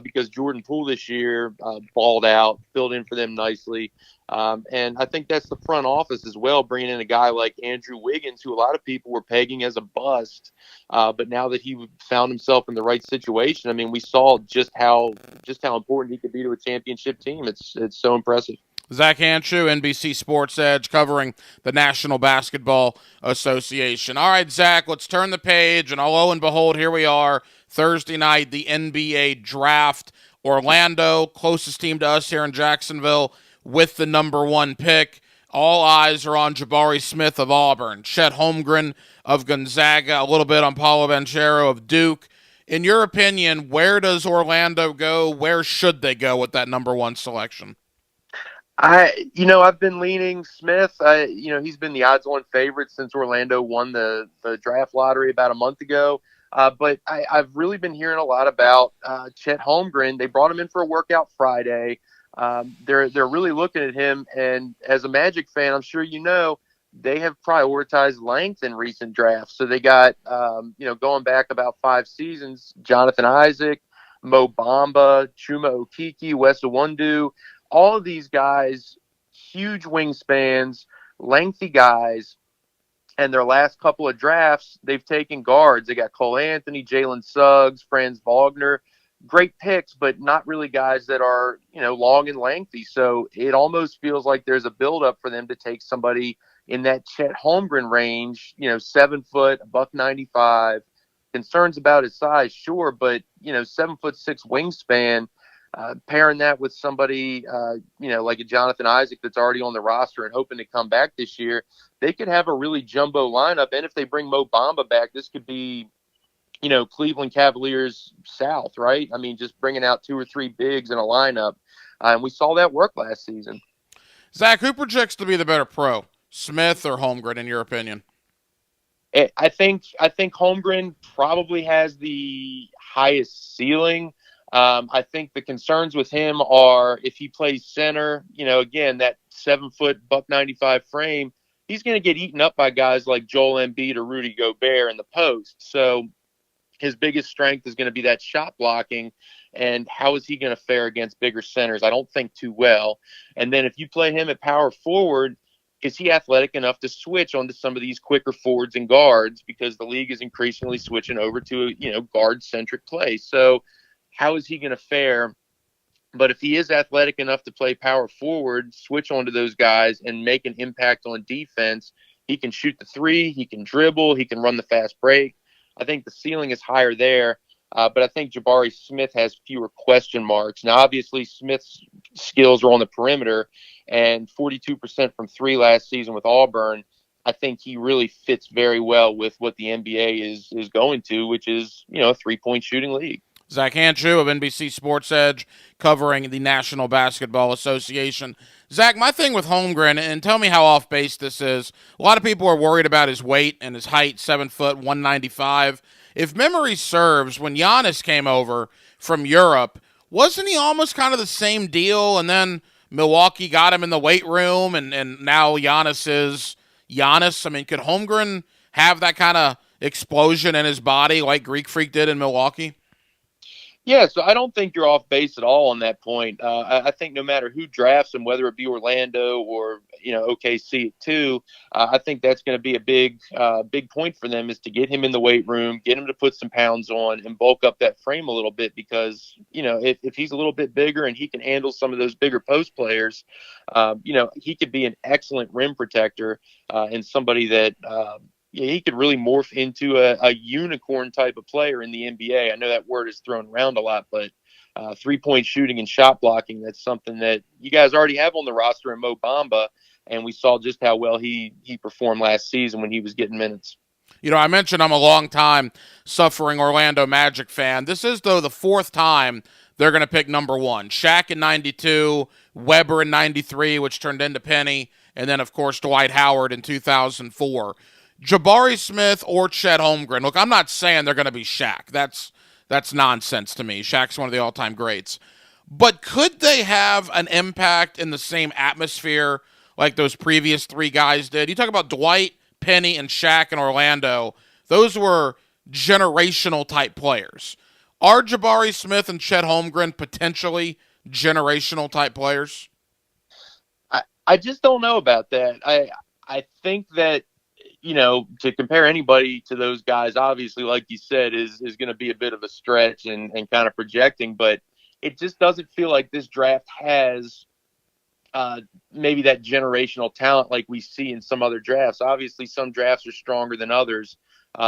Speaker 8: because Jordan Poole this year balled out, filled in for them nicely. And I think that's the front office as well, bringing in a guy like Andrew Wiggins, who a lot of people were pegging as a bust. But now that he found himself in the right situation, I mean, we saw just how important he could be to a championship team. It's so impressive.
Speaker 3: Zach Hanshu, NBC Sports Edge, covering the National Basketball Association. All right, Zach, let's turn the page, and lo and behold, here we are, Thursday night, the NBA Draft. Orlando, closest team to us here in Jacksonville, with the number 1 pick. All eyes are on Jabari Smith of Auburn, Chet Holmgren of Gonzaga, a little bit on Paolo Banchero of Duke. In your opinion, where does Orlando go? Where should they go with that number 1 selection?
Speaker 8: I've been leaning Smith. He's been the odds-on favorite since Orlando won the draft lottery about a month ago. But I've really been hearing a lot about Chet Holmgren. They brought him in for a workout Friday. They're really looking at him, and as a Magic fan, I'm sure you know, they have prioritized length in recent drafts. So they got, going back about 5 seasons, Jonathan Isaac, Mo Bamba, Chuma Okeke, Wes Iwundu. All of these guys, huge wingspans, lengthy guys, and their last couple of drafts, they've taken guards. They got Cole Anthony, Jalen Suggs, Franz Wagner. Great picks, but not really guys that are, long and lengthy. So it almost feels like there's a buildup for them to take somebody in that Chet Holmgren range, 7 foot, $195. Concerns about his size, sure, but, 7'6" wingspan. Pairing that with somebody, like a Jonathan Isaac that's already on the roster and hoping to come back this year, they could have a really jumbo lineup. And if they bring Mo Bamba back, this could be, Cleveland Cavaliers South, right? I mean, just bringing out 2 or 3 bigs in a lineup. And we saw that work last season.
Speaker 3: Zach, who projects to be the better pro, Smith or Holmgren, in your opinion?
Speaker 8: I think Holmgren probably has the highest ceiling. I think the concerns with him are if he plays center, again, that 7 foot, $195 frame, he's going to get eaten up by guys like Joel Embiid or Rudy Gobert in the post. So his biggest strength is going to be that shot blocking. And how is he going to fare against bigger centers? I don't think too well. And then if you play him at power forward, is he athletic enough to switch onto some of these quicker forwards and guards? Because the league is increasingly switching over to, guard-centric play. So how is he going to fare? But if he is athletic enough to play power forward, switch onto those guys and make an impact on defense, he can shoot the 3, he can dribble, he can run the fast break. I think the ceiling is higher there. But I think Jabari Smith has fewer question marks. Now, obviously, Smith's skills are on the perimeter, and 42% from 3 last season with Auburn. I think he really fits very well with what the NBA is going to, which is, a 3-point shooting league.
Speaker 3: Zach Hanshu of NBC Sports Edge, covering the National Basketball Association. Zach, my thing with Holmgren, and tell me how off base this is, a lot of people are worried about his weight and his height, 7 foot, 195. If memory serves, when Giannis came over from Europe, wasn't he almost kind of the same deal? And then Milwaukee got him in the weight room, and now Giannis is Giannis. I mean, could Holmgren have that kind of explosion in his body like Greek Freak did in Milwaukee?
Speaker 8: Yeah, so I don't think you're off base at all on that point. I think no matter who drafts him, whether it be Orlando or OKC too, I think that's going to be a big point for them, is to get him in the weight room, get him to put some pounds on, and bulk up that frame a little bit, because if he's a little bit bigger and he can handle some of those bigger post players, he could be an excellent rim protector and somebody that. He could really morph into a unicorn type of player in the NBA. I know that word is thrown around a lot, but 3-point shooting and shot blocking, that's something that you guys already have on the roster in Mo Bamba, and we saw just how well he performed last season when he was getting minutes.
Speaker 3: I mentioned I'm a long-time suffering Orlando Magic fan. This is, though, the 4th time they're going to pick number 1. Shaq in 92, Webber in 93, which turned into Penny, and then, of course, Dwight Howard in 2004. Jabari Smith or Chet Holmgren. Look, I'm not saying they're going to be Shaq. That's nonsense to me. Shaq's one of the all-time greats. But could they have an impact in the same atmosphere like those previous 3 guys did? You talk about Dwight, Penny, and Shaq in Orlando. Those were generational type players. Are Jabari Smith and Chet Holmgren potentially generational type players?
Speaker 8: I just don't know about that. I think that, to compare anybody to those guys, obviously, like you said, is going to be a bit of a stretch and kind of projecting, but it just doesn't feel like this draft has maybe that generational talent like we see in some other drafts. Obviously, some drafts are stronger than others.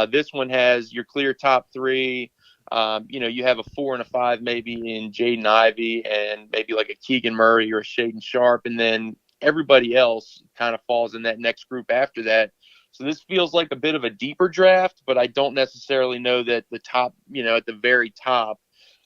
Speaker 8: This one has your clear top three. You have a 4 and a 5 maybe in Jaden Ivey and maybe like a Keegan Murray or a Shaden Sharp, and then everybody else kind of falls in that next group after that. So this feels like a bit of a deeper draft, but I don't necessarily know that the top, at the very top,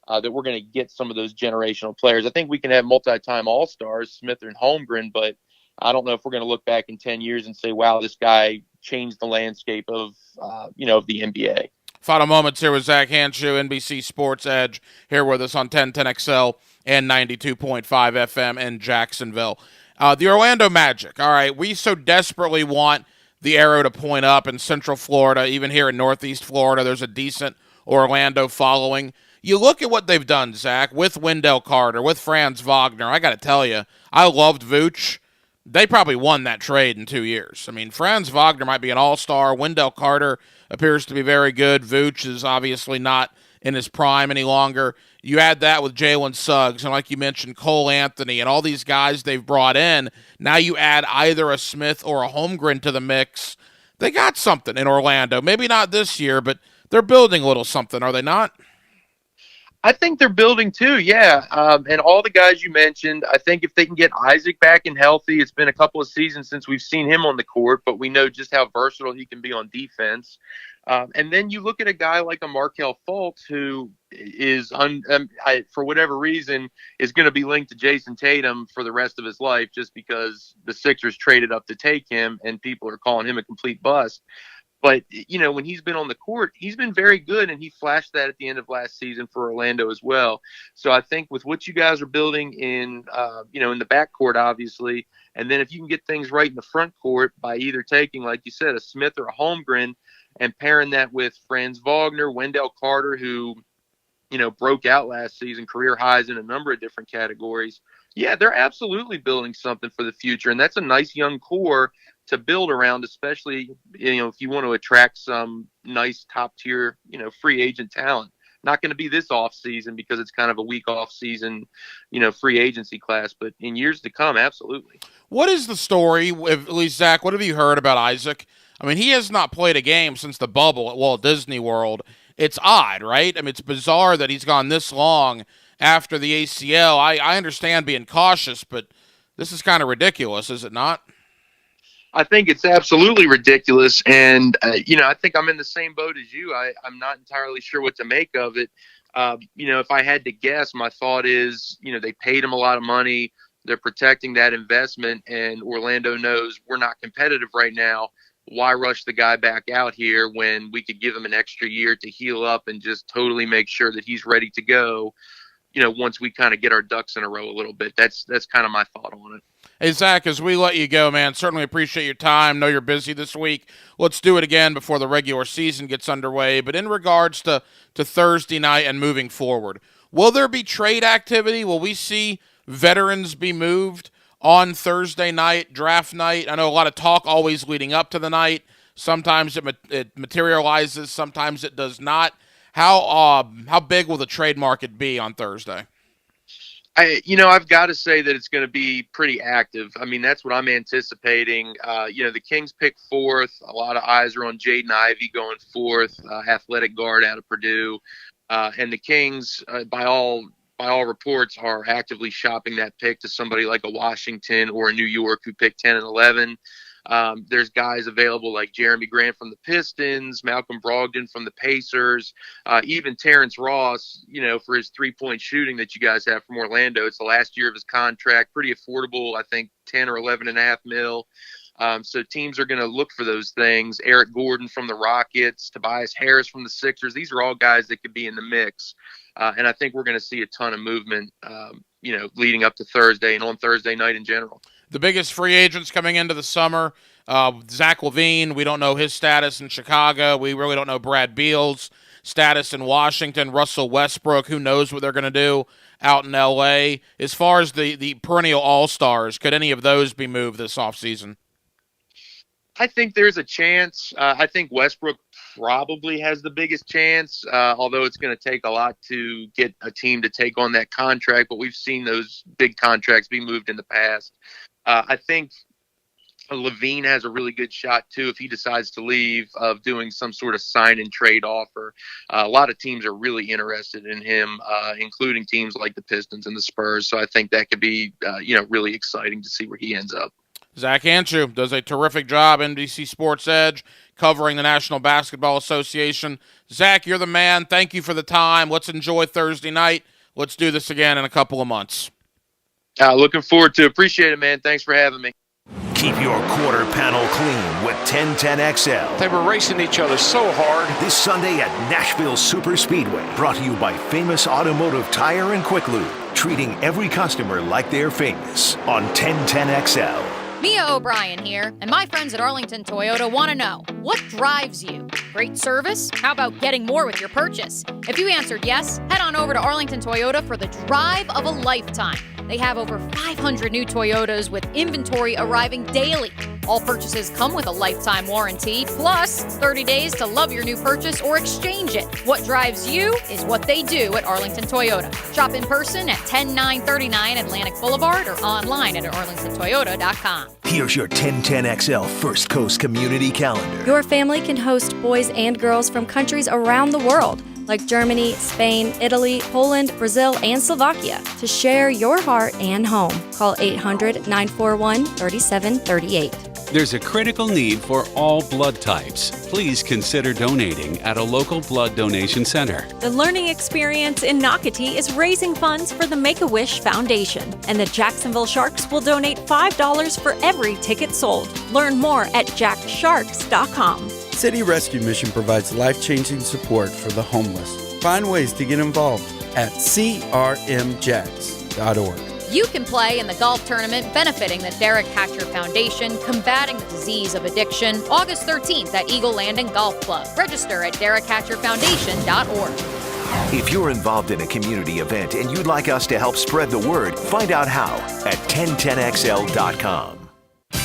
Speaker 8: that we're going to get some of those generational players. I think we can have multi-time All-Stars, Smith and Holmgren, but I don't know if we're going to look back in 10 years and say, wow, this guy changed the landscape of the NBA.
Speaker 3: Final moments here with Zach Hanshu, NBC Sports Edge, here with us on 1010XL and 92.5 FM in Jacksonville. The Orlando Magic. All right, we so desperately want the arrow to point up in Central Florida. Even here in Northeast Florida, there's a decent Orlando following. You look at what they've done, Zach, with Wendell Carter, with Franz Wagner. I got to tell you, I loved Vooch. They probably won that trade in 2 years. I mean, Franz Wagner might be an all-star. Wendell Carter appears to be very good. Vooch is obviously not in his prime any longer. You add that with Jalen Suggs, and like you mentioned, Cole Anthony, and all these guys they've brought in. Now you add either a Smith or a Holmgren to the mix. They got something in Orlando. Maybe not this year, but they're building a little something, are they not?
Speaker 8: I think they're building too, yeah. And all the guys you mentioned, I think if they can get Isaac back and healthy, it's been a couple of seasons since we've seen him on the court, but we know just how versatile he can be on defense. And then you look at a guy like a Markelle Fultz, who is, for whatever reason, is going to be linked to Jason Tatum for the rest of his life just because the Sixers traded up to take him and people are calling him a complete bust. But, when he's been on the court, he's been very good, and he flashed that at the end of last season for Orlando as well. So I think with what you guys are building in, in the backcourt, obviously, and then if you can get things right in the front court by either taking, like you said, a Smith or a Holmgren and pairing that with Franz Wagner, Wendell Carter, who, broke out last season, career highs in a number of different categories. Yeah, they're absolutely building something for the future, and that's a nice young core to build around, especially, if you want to attract some nice top tier, free agent talent. Not going to be this off season because it's kind of a week off season, free agency class, but in years to come, absolutely.
Speaker 3: What is the story, at least Zach, what have you heard about Isaac? I mean, he has not played a game since the bubble at Walt Disney World. It's odd, right? I mean, it's bizarre that he's gone this long after the ACL. I understand being cautious, but this is kind of ridiculous, is it not?
Speaker 8: I think it's absolutely ridiculous, and I think I'm in the same boat as you. I'm not entirely sure what to make of it. If I had to guess, my thought is, they paid him a lot of money. They're protecting that investment, and Orlando knows we're not competitive right now. Why rush the guy back out here when we could give him an extra year to heal up and just totally make sure that he's ready to go, once we kind of get our ducks in a row a little bit. That's kind of my thought on it.
Speaker 3: Hey, Zach, as we let you go, man, certainly appreciate your time. Know you're busy this week. Let's do it again before the regular season gets underway. But in regards to Thursday night and moving forward, will there be trade activity? Will we see veterans be moved on Thursday night, draft night? I know a lot of talk always leading up to the night. Sometimes it materializes, sometimes it does not. How big will the trade market be on Thursday?
Speaker 8: I've got to say that it's going to be pretty active. I mean, that's what I'm anticipating. The Kings pick fourth. A lot of eyes are on Jaden Ivey going fourth, athletic guard out of Purdue. And the Kings, by all reports, are actively shopping that pick to somebody like a Washington or a New York who picked 10 and 11. There's guys available like Jeremy Grant from the Pistons, Malcolm Brogdon from the Pacers, even Terrence Ross, for his three-point shooting that you guys have from Orlando. It's the last year of his contract, pretty affordable, I think 10 or 11.5 mil. So teams are going to look for those things. Eric Gordon from the Rockets, Tobias Harris from the Sixers. These are all guys that could be in the mix. And I think we're going to see a ton of movement, leading up to Thursday and on Thursday night in general.
Speaker 3: The biggest free agents coming into the summer, Zach LaVine, we don't know his status in Chicago. We really don't know Brad Beal's status in Washington. Russell Westbrook, who knows what they're going to do out in L.A. As far as the perennial all-stars, could any of those be moved this offseason?
Speaker 8: I think there's a chance. I think Westbrook probably has the biggest chance, although it's going to take a lot to get a team to take on that contract. But we've seen those big contracts be moved in the past. I think Levine has a really good shot, too, if he decides to leave, of doing some sort of sign-and-trade offer. A lot of teams are really interested in him, including teams like the Pistons and the Spurs. So I think that could be, really exciting to see where he ends up.
Speaker 3: Zach Anshu does a terrific job, NBC Sports Edge, covering the National Basketball Association. Zach, you're the man. Thank you for the time. Let's enjoy Thursday night. Let's do this again in a couple of months.
Speaker 8: Looking forward to it. Appreciate it, man. Thanks for having me.
Speaker 2: Keep your quarter panel clean with 1010XL.
Speaker 9: They were racing each other so hard.
Speaker 2: This Sunday at Nashville Super Speedway. Brought to you by Famous Automotive Tire and Quick Lube. Treating every customer like they're famous on 1010XL.
Speaker 10: Mia O'Brien here, and my friends at Arlington Toyota want to know, what drives you? Great service? How about getting more with your purchase? If you answered yes, head on over to Arlington Toyota for the drive of a lifetime. They have over 500 new Toyotas with inventory arriving daily. All purchases come with a lifetime warranty, plus 30 days to love your new purchase or exchange it. What drives you is what they do at Arlington Toyota. Shop in person at 10939 Atlantic Boulevard or online at arlingtontoyota.com.
Speaker 2: Here's your 1010XL First Coast Community Calendar.
Speaker 7: Your family can host boys and girls from countries around the world, like Germany, Spain, Italy, Poland, Brazil, and Slovakia, to share your heart and home. Call 800-941-3738.
Speaker 19: There's a critical need for all blood types. Please consider donating at a local blood donation center.
Speaker 6: The learning experience in Nocatee is raising funds for the Make-A-Wish Foundation, and the Jacksonville Sharks will donate $5 for every ticket sold. Learn more at jacksharks.com.
Speaker 11: City Rescue Mission provides life-changing support for the homeless. Find ways to get involved at crmjacks.org.
Speaker 10: You can play in the golf tournament benefiting the Derek Hatcher Foundation, combating the disease of addiction, August 13th at Eagle Landing Golf Club. Register at derekhatcherfoundation.org.
Speaker 2: If you're involved in a community event and you'd like us to help spread the word, find out how at 1010XL.com.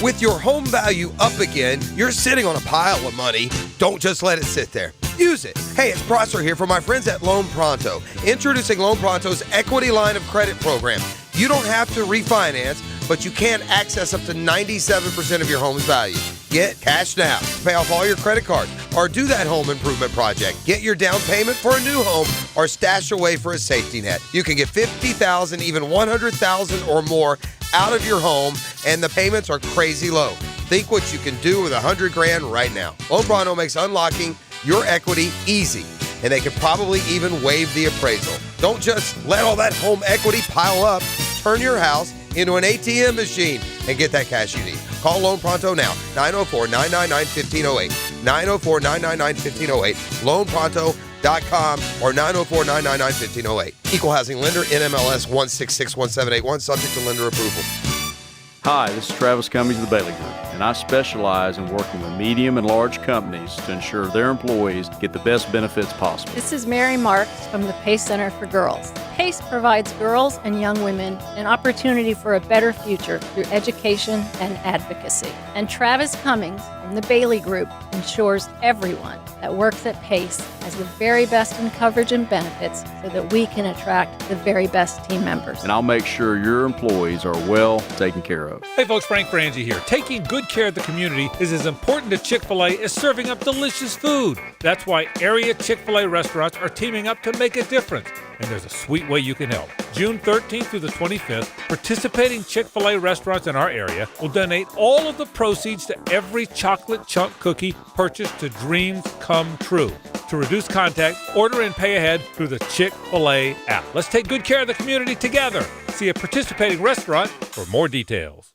Speaker 12: With your home value up again, you're sitting on a pile of money. Don't just let it sit there. Use it. Hey, it's Prosser here from my friends at Loan Pronto. Introducing Loan Pronto's Equity Line of Credit program. You don't have to refinance, but you can access up to 97% of your home's value. Get cash now. Pay off all your credit cards or do that home improvement project. Get your down payment for a new home or stash away for a safety net. You can get $50,000, even $100,000 or more out of your home, and the payments are crazy low. Think what you can do with $100,000 right now. Loan Pronto makes unlocking your equity easy, and they can probably even waive the appraisal. Don't just let all that home equity pile up. Turn your house into an ATM machine and get that cash you need. Call Loan Pronto now, 904-999-1508, 904-999-1508, loanpronto.com or 904-999-1508. Equal housing lender, NMLS 1661781, subject to lender approval.
Speaker 13: Hi, this is Travis Cummings of the Bailey Group, and I specialize in working with medium and large companies to ensure their employees get the best benefits possible.
Speaker 16: This is Mary Marks from the PACE Center for Girls. PACE provides girls and young women an opportunity for a better future through education and advocacy. And Travis Cummings from the Bailey Group ensures everyone that works at PACE has the very best in coverage and benefits so that we can attract the very best team members.
Speaker 13: And I'll make sure your employees are well taken care of.
Speaker 18: Hey folks, Frank Frangie here. Taking good care of the community is as important to Chick-fil-A as serving up delicious food. That's why area Chick-fil-A restaurants are teaming up to make a difference. And there's a sweet way you can help. June 13th through the 25th, participating Chick-fil-A restaurants in our area will donate all of the proceeds to every chocolate chunk cookie purchased to Dreams Come True. To reduce contact, order and pay ahead through the Chick-fil-A app. Let's take good care of the community together. See a participating restaurant for more details.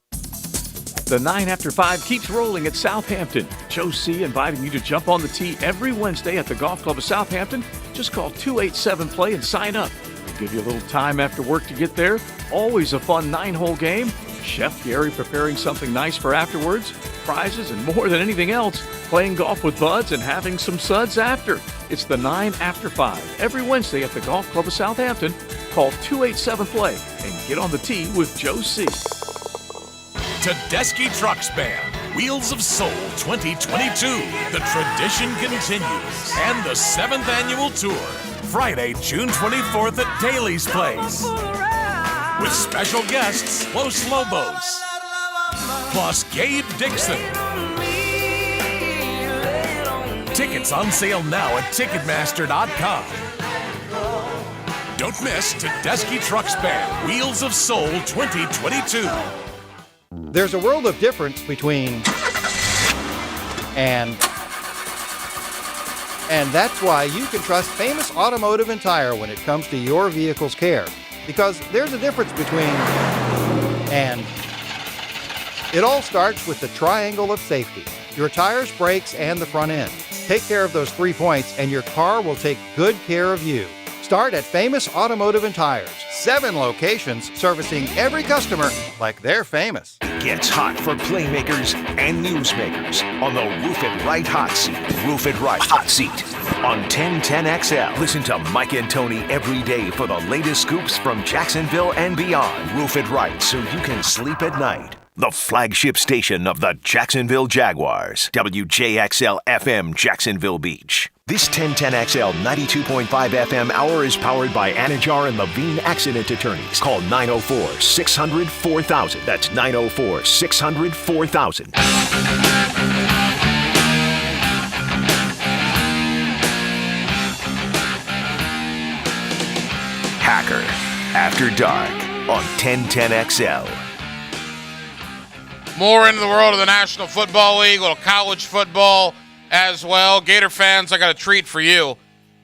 Speaker 21: The 9 after 5 keeps rolling at Southampton. Joe C. inviting you to jump on the tee every Wednesday at the Golf Club of Southampton. Just call 287-PLAY and sign up. We'll give you a little time after work to get there. Always a fun 9-hole game. Chef Gary preparing something nice for afterwards. Prizes and more than anything else. Playing golf with buds and having some suds after. It's the 9 after 5 every Wednesday at the Golf Club of Southampton. Call 287-PLAY and get on the tee with Joe C.
Speaker 1: Tedeschi Trucks Band, Wheels of Soul 2022. The tradition continues. And the 7th annual tour, Friday, June 24th at Daly's Place. With special guests, Los Lobos, plus Gabe Dixon. Tickets on sale now at Ticketmaster.com. Don't miss Tedeschi Trucks Band, Wheels of Soul 2022.
Speaker 5: There's a world of difference between and that's why you can trust Famous Automotive and Tire when it comes to your vehicle's care. Because there's a difference between and. It all starts with the triangle of safety: your tires, brakes, and the front end. Take care of those 3 points and your car will take good care of you. Start at Famous Automotive and Tires. 7 locations servicing every customer like they're famous.
Speaker 2: Gets hot for playmakers and newsmakers on the Roof It Right Hot Seat. Roof It Right Hot Seat on 1010XL. Listen to Mike and Tony every day for the latest scoops from Jacksonville and beyond. Roof It Right so you can sleep at night. The flagship station of the Jacksonville Jaguars. WJXL FM Jacksonville Beach. This 1010XL 92.5 FM hour is powered by Anajar and Levine Accident Attorneys. Call 904-600-4000. That's 904-600-4000. Hacker After Dark on 1010XL.
Speaker 3: More into the world of the National Football League, a little college football as well. Gator fans, I got a treat for you.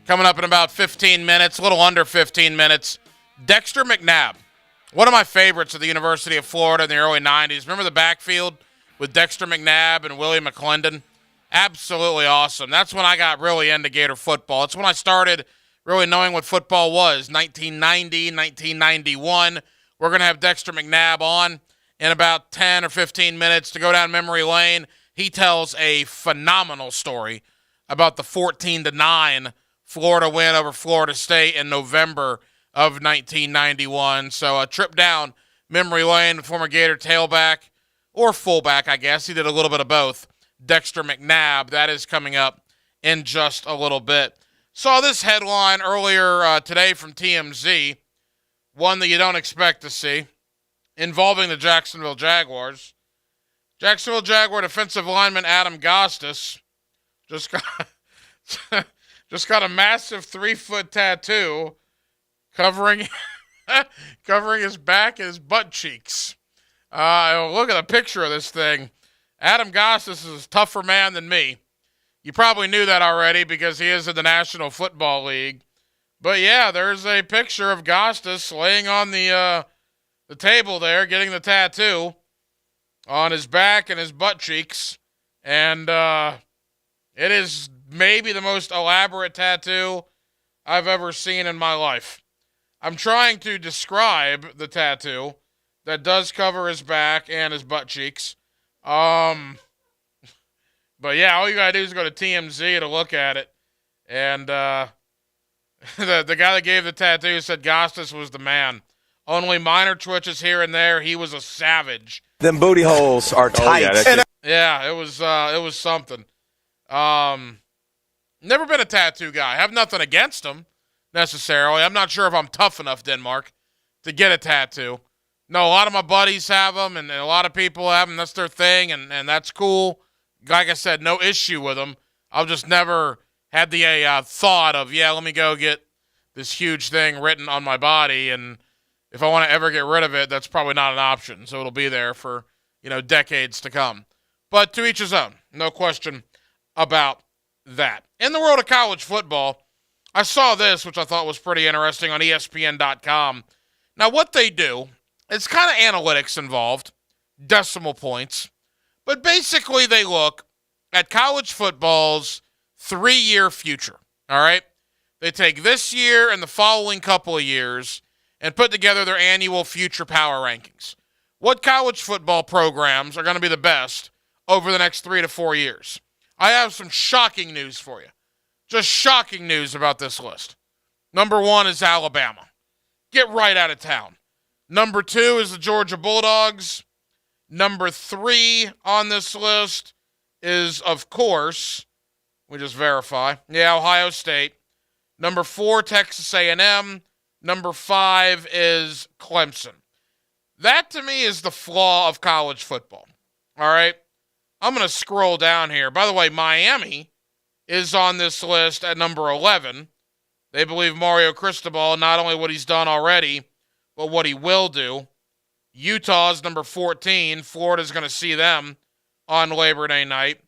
Speaker 3: Coming up in about 15 minutes, a little under 15 minutes. Dexter McNabb, one of my favorites at the University of Florida in the early 90s. Remember the backfield with Dexter McNabb and Willie McClendon? Absolutely awesome. That's when I got really into Gator football. It's when I started really knowing what football was. 1990, 1991. We're going to have Dexter McNabb on in about 10 or 15 minutes to go down memory lane. He tells a phenomenal story about the 14-9 Florida win over Florida State in November of 1991. So a trip down memory lane, former Gator tailback or fullback, I guess. He did a little bit of both. Dexter McNabb, that is coming up in just a little bit. Saw this headline earlier today from TMZ, one that you don't expect to see, involving the Jacksonville Jaguars. Jacksonville Jaguar defensive lineman Adam Gostis just got a massive 3-foot tattoo covering his back and his butt cheeks. Look at the picture of this thing. Adam Gostis is a tougher man than me. You probably knew that already because he is in the National Football League. But yeah, there's a picture of Gostis laying on the table there, getting the tattoo on his back and his butt cheeks. And it is maybe the most elaborate tattoo I've ever seen in my life. I'm trying to describe the tattoo that does cover his back and his butt cheeks. But yeah, all you gotta do is go to TMZ to look at it. And the guy that gave the tattoo said Gostis was the man. Only minor twitches here and there. He was a savage.
Speaker 14: Them booty holes are tight.
Speaker 3: Yeah, it was something. Never been a tattoo guy. I have nothing against him necessarily. I'm not sure if I'm tough enough, Denmark, to get a tattoo. No, a lot of my buddies have them, and a lot of people have them. That's their thing, and that's cool. Like I said, no issue with them. I've just never had the thought of, let me go get this huge thing written on my body, and if I want to ever get rid of it, that's probably not an option. So it'll be there for, decades to come. But to each his own. No question about that. In the world of college football, I saw this, which I thought was pretty interesting on ESPN.com. Now, what they do, it's kind of analytics involved, decimal points. But basically, they look at college football's 3-year future, all right? They take this year and the following couple of years and put together their annual future power rankings. What college football programs are going to be the best over the next 3 to 4 years? I have some shocking news for you. Just shocking news about this list. Number 1 is Alabama. get right out of town. Number 2 is the Georgia Bulldogs. Number 3 on this list is, of course, we just verify. Yeah, Ohio State. Number 4, Texas A&M. Number 5 is Clemson. That, to me, is the flaw of college football. All right? I'm going to scroll down here. By the way, Miami is on this list at number 11. They believe Mario Cristobal, not only what he's done already, but what he will do. Utah's number 14. Florida's going to see them on Labor Day night.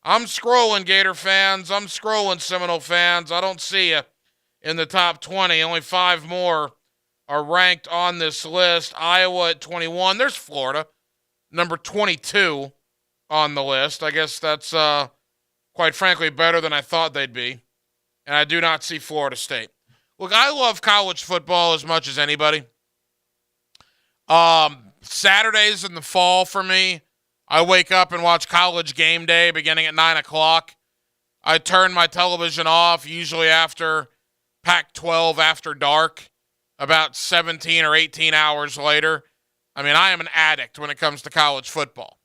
Speaker 3: I'm scrolling, Gator fans. I'm scrolling, Seminole fans. I don't see you in the top 20. Only 5 more are ranked on this list. Iowa at 21. There's Florida, number 22 on the list. I guess that's, quite frankly, better than I thought they'd be. And I do not see Florida State. Look, I love college football as much as anybody. Saturdays in the fall for me, I wake up and watch College Game Day beginning at 9 o'clock. I turn my television off, usually after Pac-12 after dark, about 17 or 18 hours later. I mean, I am an addict when it comes to college football.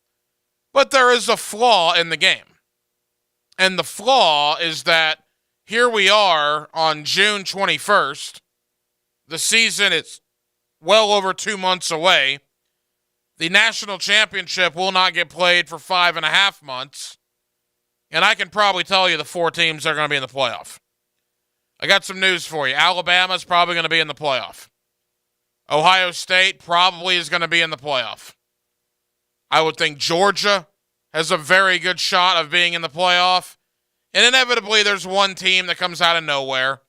Speaker 3: But there is a flaw in the game. And the flaw is that here we are on June 21st. The season is well over 2 months away. The national championship will not get played for 5.5 months. And I can probably tell you the 4 teams that are going to be in the playoff. I got some news for you. Alabama's probably going to be in the playoff. Ohio State probably is going to be in the playoff. I would think Georgia has a very good shot of being in the playoff. And inevitably, there's one team that comes out of nowhere,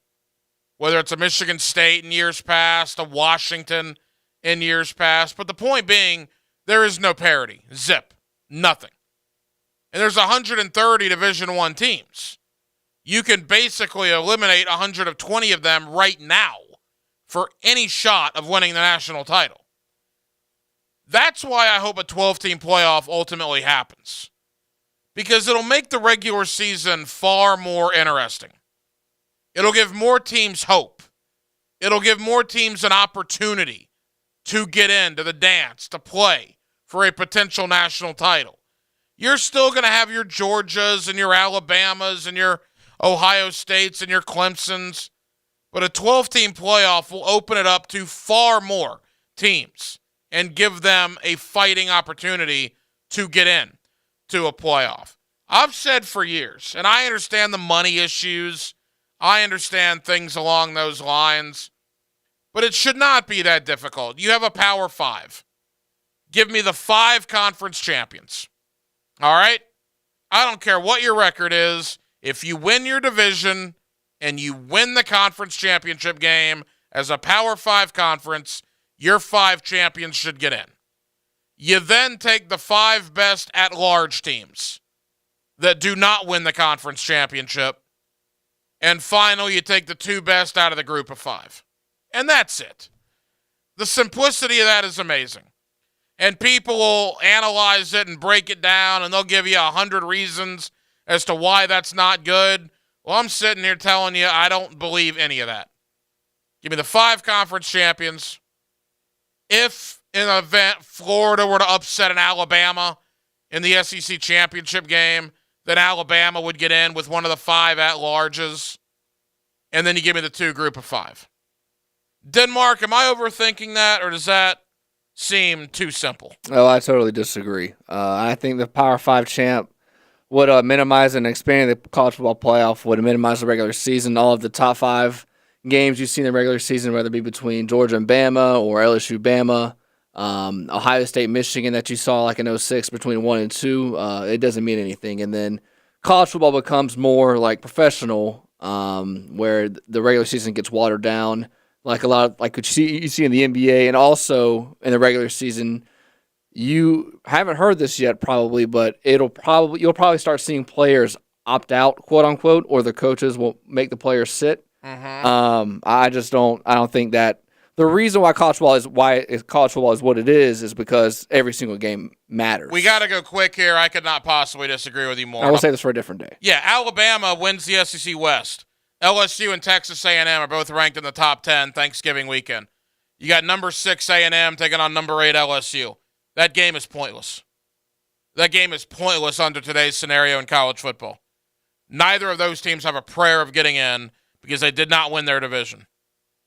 Speaker 3: whether it's a Michigan State in years past, a Washington in years past. But the point being, there is no parity. Zip. Nothing. And there's 130 Division I teams. You can basically eliminate 120 of them right now for any shot of winning the national title. That's why I hope a 12-team playoff ultimately happens. Because it'll make the regular season far more interesting. It'll give more teams hope. It'll give more teams an opportunity to get into the dance, to play for a potential national title. You're still going to have your Georgias and your Alabamas and your Ohio States and your Clemsons. But a 12-team playoff will open it up to far more teams and give them a fighting opportunity to get in to a playoff. I've said for years, and I understand the money issues. I understand things along those lines. But it should not be that difficult. You have a Power 5. Give me the 5 conference champions. All right? I don't care what your record is. If you win your division and you win the conference championship game as a Power 5 conference, your 5 champions should get in. You then take the 5 best at-large teams that do not win the conference championship. And finally, you take the 2 best out of the group of 5. And that's it. The simplicity of that is amazing. And people will analyze it and break it down, and they'll give you 100 reasons as to why that's not good. Well, I'm sitting here telling you I don't believe any of that. Give me the 5 conference champions. If, in an event, Florida were to upset an Alabama in the SEC championship game, then Alabama would get in with one of the 5 at-larges. And then you give me the 2 group of 5. Denmark, am I overthinking that, or does that seem too simple?
Speaker 15: Oh, I totally disagree. I think the Power 5 champ would minimize and expand the college football playoff, would minimize the regular season. All of the top 5 games you see in the regular season, whether it be between Georgia and Bama or LSU Bama, Ohio State, Michigan that you saw like in 06 between 1 and 2, it doesn't mean anything. And then college football becomes more like professional, where the regular season gets watered down. Like a lot of, like you see in the NBA and also in the regular season. You haven't heard this yet probably, but you'll probably start seeing players opt out, quote unquote, or the coaches will make the players sit. Mm-hmm. I don't think that the reason why college football is what it is because every single game matters.
Speaker 3: We got to go quick here. I could not possibly disagree with you more.
Speaker 15: I will say this for a different day.
Speaker 3: Yeah, Alabama wins the SEC West. LSU and Texas A&M are both ranked in the top 10 Thanksgiving weekend. You got number 6 A&M taking on number 8 LSU. That game is pointless. That game is pointless under today's scenario in college football. Neither of those teams have a prayer of getting in because they did not win their division.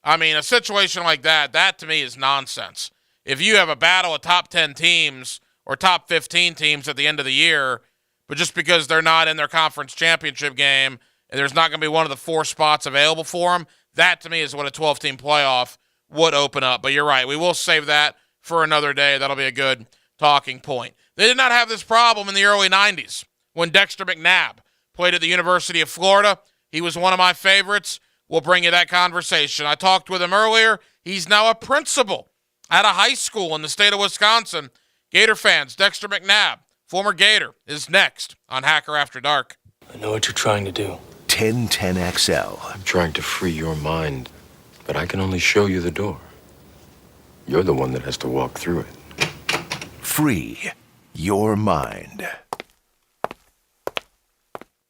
Speaker 3: I mean, a situation like that to me is nonsense. If you have a battle of top 10 teams or top 15 teams at the end of the year, but just because they're not in their conference championship game and there's not going to be one of the 4 spots available for them, that to me is what a 12-team playoff would open up. But you're right, we will save that for another day. That'll be a good talking point. They did not have this problem in the early 90s when Dexter McNabb played at the University of Florida. He was one of my favorites. We'll bring you that conversation. I talked with him earlier. He's now a principal at a high school in the state of Wisconsin. Gator fans, Dexter McNabb, former Gator, is next on Hacker After Dark.
Speaker 17: I know what you're trying to do.
Speaker 2: 1010XL.
Speaker 17: I'm trying to free your mind, but I can only show you the door. You're the one that has to walk through it.
Speaker 2: Free your mind.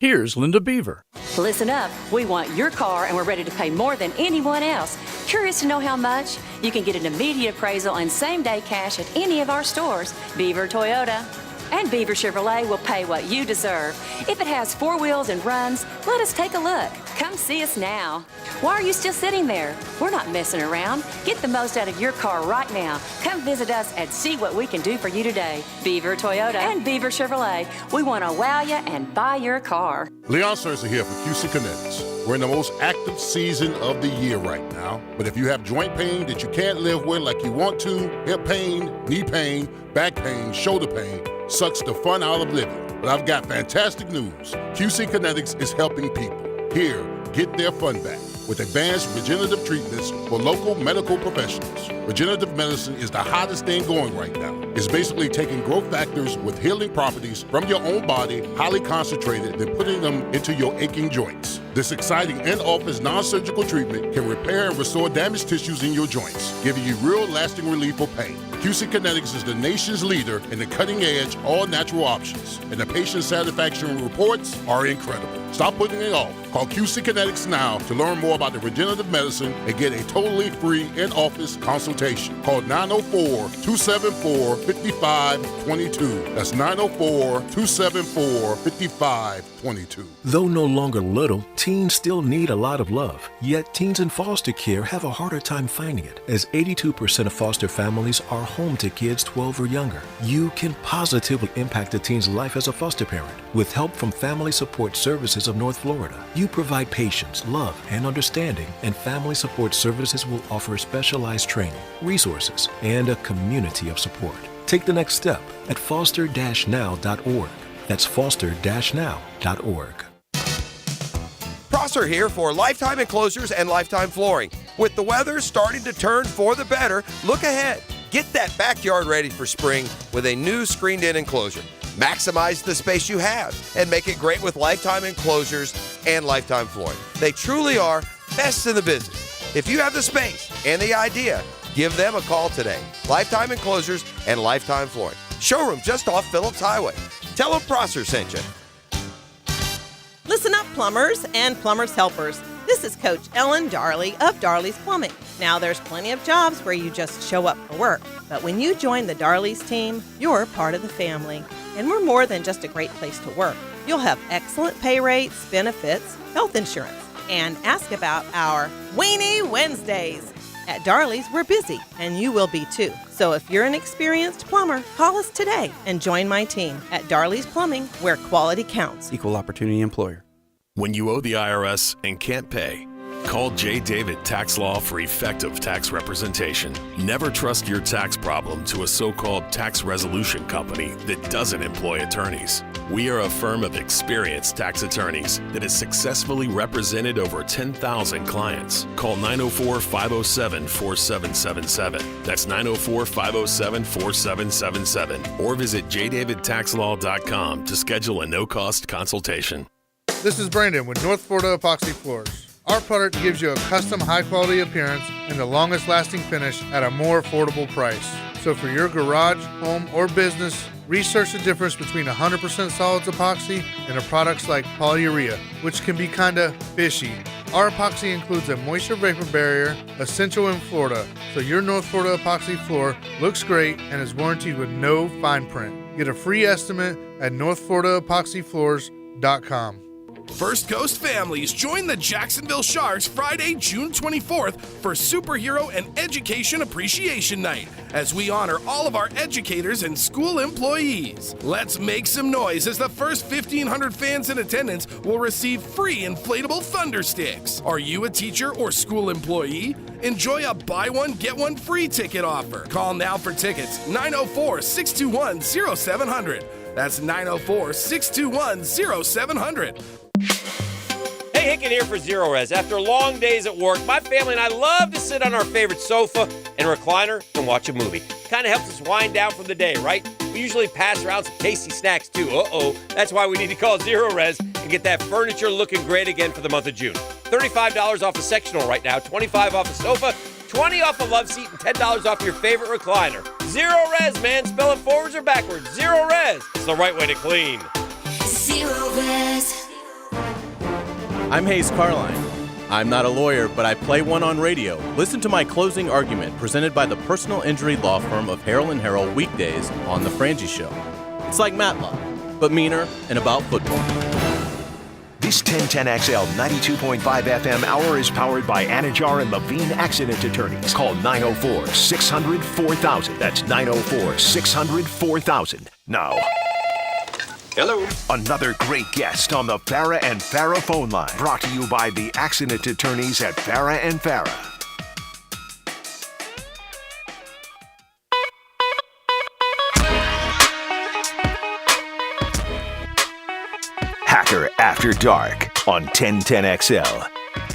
Speaker 21: Here's Linda Beaver.
Speaker 20: Listen up. We want your car and we're ready to pay more than anyone else. Curious to know how much? You can get an immediate appraisal and same-day cash at any of our stores. Beaver Toyota and Beaver Chevrolet will pay what you deserve. If it has 4 wheels and runs, let us take a look. Come see us now. Why are you still sitting there? We're not messing around. Get the most out of your car right now. Come visit us and see what we can do for you today. Beaver Toyota and Beaver Chevrolet. We want to wow you and buy your car.
Speaker 22: Leon Sercer here for QC Kinetics. We're in the most active season of the year right now. But if you have joint pain that you can't live with like you want to, hip pain, knee pain, back pain, shoulder pain, sucks the fun out of living. But I've got fantastic news. QC Kinetics is helping people. Here, get their fun back with advanced regenerative treatments for local medical professionals. Regenerative medicine is the hottest thing going right now. It's basically taking growth factors with healing properties from your own body, highly concentrated, then putting them into your aching joints. This exciting in-office non-surgical treatment can repair and restore damaged tissues in your joints, giving you real lasting relief for pain. QC Kinetics is the nation's leader in the cutting-edge, all-natural options, and the patient satisfaction reports are incredible. Stop putting it off. Call QC Kinetics now to learn more about the regenerative medicine and get a totally free in-office consultation. Call 904-274-5522. That's 904-274-5522.
Speaker 23: Though no longer little, teens still need a lot of love. Yet teens in foster care have a harder time finding it, as 82% of foster families are home to kids 12 or younger. You can positively impact a teen's life as a foster parent with help from Family Support Services of North Florida. You provide patience, love, and understanding, and Family Support Services will offer specialized training, resources, and a community of support. Take the next step at foster-now.org. That's foster-now.org.
Speaker 12: Prosser here for Lifetime Enclosures and Lifetime Flooring. With the weather starting to turn for the better, look ahead. Get that backyard ready for spring with a new screened-in enclosure. Maximize the space you have and make it great with Lifetime Enclosures and Lifetime Flooring. They truly are best in the business. If you have the space and the idea, give them a call today. Lifetime Enclosures and Lifetime Flooring. Showroom just off Phillips Highway. Tell them Prosser sent you.
Speaker 24: Listen up, plumbers and plumbers helpers. This is Coach Ellen Darley of Darley's Plumbing. Now, there's plenty of jobs where you just show up for work, but when you join the Darley's team, you're part of the family. And we're more than just a great place to work. You'll have excellent pay rates, benefits, health insurance, and ask about our Weenie Wednesdays. At Darley's, we're busy, and you will be too. So if you're an experienced plumber, call us today and join my team at Darley's Plumbing, where quality counts.
Speaker 11: Equal opportunity employer.
Speaker 25: When you owe the IRS and can't pay, call J. David Tax Law for effective tax representation. Never trust your tax problem to a so-called tax resolution company that doesn't employ attorneys. We are a firm of experienced tax attorneys that has successfully represented over 10,000 clients. Call 904-507-4777. That's 904-507-4777. Or visit jdavidtaxlaw.com to schedule a no-cost consultation.
Speaker 26: This is Brandon with North Florida Epoxy Floors. Our product gives you a custom high-quality appearance and the longest-lasting finish at a more affordable price. So for your garage, home, or business, research the difference between 100% solids epoxy and the products like polyurea, which can be kinda fishy. Our epoxy includes a moisture vapor barrier, essential in Florida, so your North Florida epoxy floor looks great and is warranted with no fine print. Get a free estimate at northfloridaepoxyfloors.com.
Speaker 4: First Coast families, join the Jacksonville Sharks Friday, June 24th for Superhero and Education Appreciation Night as we honor all of our educators and school employees. Let's make some noise as the first 1,500 fans in attendance will receive free inflatable thunder sticks. Are you a teacher or school employee? Enjoy a buy one, get one free ticket offer. Call now for tickets, 904-621-0700. That's 904-621-0700.
Speaker 6: Hey, Hinkin here for Zero Res. After long days at work, my family and I love to sit on our favorite sofa and recliner and watch a movie. Kind of helps us wind down from the day, right? We usually pass around some tasty snacks too. That's why we need to call Zero Res and get that furniture looking great again for the month of June. $35 off a sectional right now, $25 off a sofa, $20 off a love seat, and $10 off your favorite recliner. Zero Res, man. Spell it forwards or backwards. Zero Res. It's the right way to clean.
Speaker 7: Zero Res.
Speaker 8: I'm Hayes Carline. I'm not a lawyer, but I play one on radio. Listen to my closing argument presented by the personal injury law firm of Harrell & Harrell weekdays on The Frangie Show. It's like Matlock, but meaner and about football.
Speaker 2: This 1010XL 92.5 FM hour is powered by Anajar and Levine Accident Attorneys. Call 904-600-4000. That's 904-600-4000. Now.
Speaker 9: Hello.
Speaker 2: Another great guest on the Farah and Farah phone line. Brought to you by the Accident Attorneys at Farah and Farah. Hacker After Dark on 1010XL.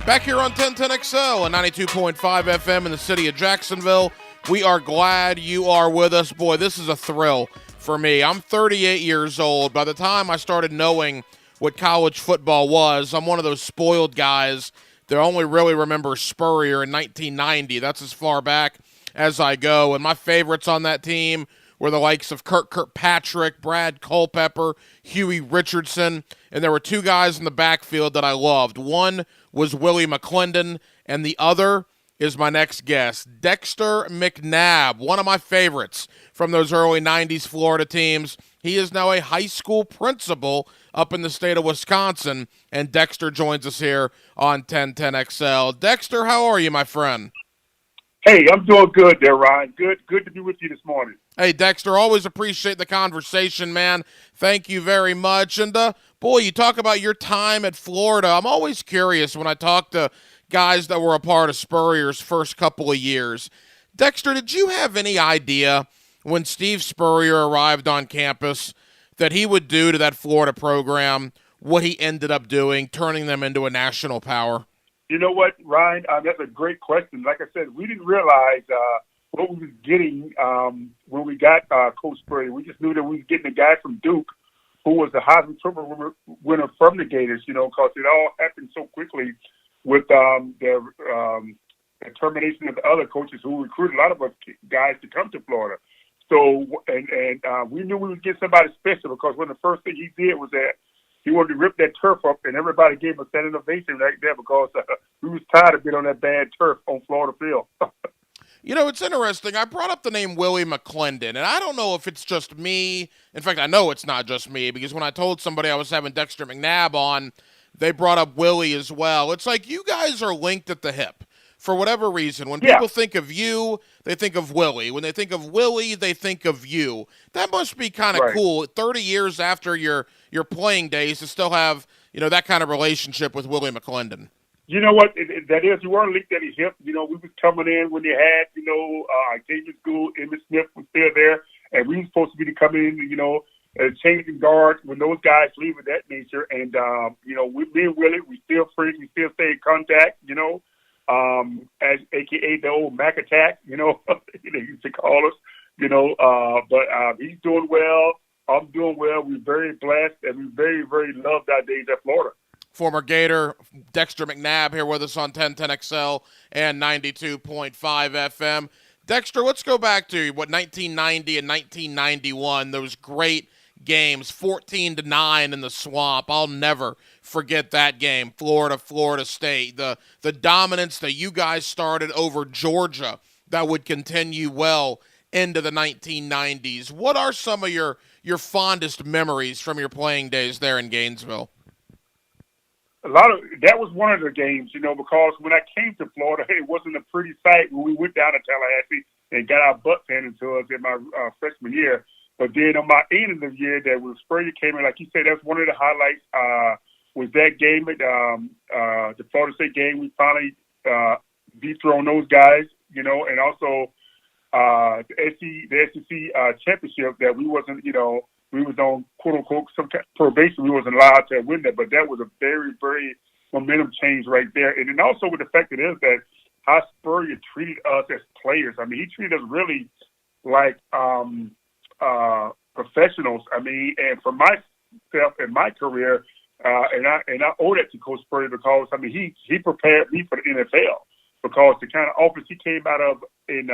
Speaker 3: Back here on 1010XL and 92.5 FM in the city of Jacksonville. We are glad you are with us. Boy, this is a thrill for me. I'm 38 years old. By the time I started knowing what college football was, I'm one of those spoiled guys that only really remember Spurrier in 1990. That's as far back as I go. And my favorites on that team were the likes of Kirk Kirkpatrick, Brad Culpepper, Huey Richardson, and there were two guys in the backfield that I loved. One was Willie McClendon, and the other is my next guest, Dexter McNabb, one of my favorites from those early 90s Florida teams. He is now a high school principal up in the state of Wisconsin, and Dexter joins us here on 1010XL. Dexter, how are you, my friend?
Speaker 19: Hey, I'm doing good there, Ryan. Good to be with you this morning.
Speaker 3: Hey, Dexter, always appreciate the conversation, man. Thank you very much. And, boy, you talk about your time at Florida. I'm always curious when I talk to guys that were a part of Spurrier's first couple of years. Dexter, did you have any idea when Steve Spurrier arrived on campus that he would do to that Florida program what he ended up doing, turning them into a national power?
Speaker 19: You know what, Ryan? That's a great question. Like I said, we didn't realize what we was getting when we got Coach Spurrier. We just knew that we was getting a guy from Duke who was a Heisman Trophy winner from the Gators, because it all happened so quickly with the termination of the other coaches who recruited a lot of us guys to come to Florida. So, and we knew we would get somebody special because one of the first things he did was that he wanted to rip that turf up, and everybody gave him a standing ovation right there because we was tired of being on that bad turf on Florida field.
Speaker 3: It's interesting. I brought up the name Willie McClendon, and I don't know if it's just me. In fact, I know it's not just me because when I told somebody I was having Dexter McNabb on, they brought up Willie as well. It's like you guys are linked at the hip for whatever reason. When people think of you, they think of Willie. When they think of Willie, they think of you. That must be kind of cool. 30 years after your playing days to still have, that kind of relationship with Willie McClendon.
Speaker 19: You know what? That is, we weren't linked at his hip. We was coming in when they had, David School, Emmitt Smith was still there, and we were supposed to be coming in, changing guards when those guys leave of that nature. And, me and Willie, we still friends, we still stay in contact, as AKA the old Mac Attack, they used to call us, but he's doing well. I'm doing well. We're very blessed, and we very, very loved our days at Florida.
Speaker 3: Former Gator Dexter McNabb here with us on 1010XL and 92.5 FM. Dexter, let's go back to 1990 and 1991, those great games, 14-9 in the Swamp. I'll never forget that game. Florida State. The dominance that you guys started over Georgia that would continue well into the 1990s. What are some of your fondest memories from your playing days there in Gainesville?
Speaker 19: That was one of the games, because when I came to Florida, it wasn't a pretty sight when we went down to Tallahassee and got our butts handed to us in my freshman year. But then on my end of the year, that was Spurrier came in, like you said, that's one of the highlights. Was that game at the Florida State game? We finally dethroned those guys, and also the SEC championship that we wasn't, we was on quote unquote some probation. We wasn't allowed to win that, but that was a very, very momentum change right there. And then also with the fact that how Spurrier treated us as players. I mean, he treated us really like professionals. I mean, and for myself and my career, and I owe that to Coach Spurrier because I mean he prepared me for the NFL because the kind of offense he came out of in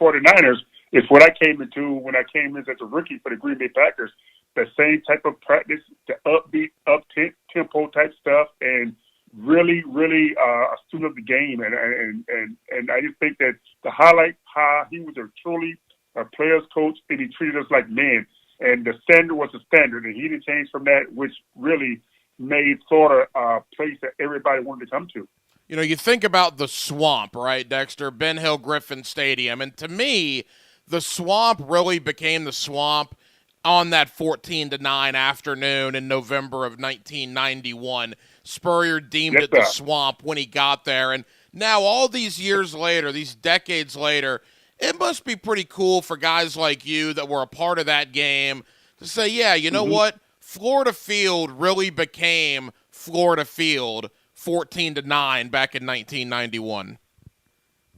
Speaker 19: 49ers is what I came into when I came in as a rookie for the Green Bay Packers. The same type of practice, the upbeat, up-tempo type stuff, and really, really a student of the game. And I just think that the highlight how he was truly a player's coach and he treated us like men. And the standard was the standard, and he didn't change from that, which really made Florida a place that everybody wanted to come to.
Speaker 3: You think about the Swamp, right, Dexter? Ben Hill Griffin Stadium. And to me, the Swamp really became the Swamp on that 14-9 afternoon in November of 1991. Spurrier deemed it the Swamp when he got there. And now all these years later, these decades later, it must be pretty cool for guys like you that were a part of that game to say, yeah, you know what? Florida Field really became Florida Field 14-9 back in 1991.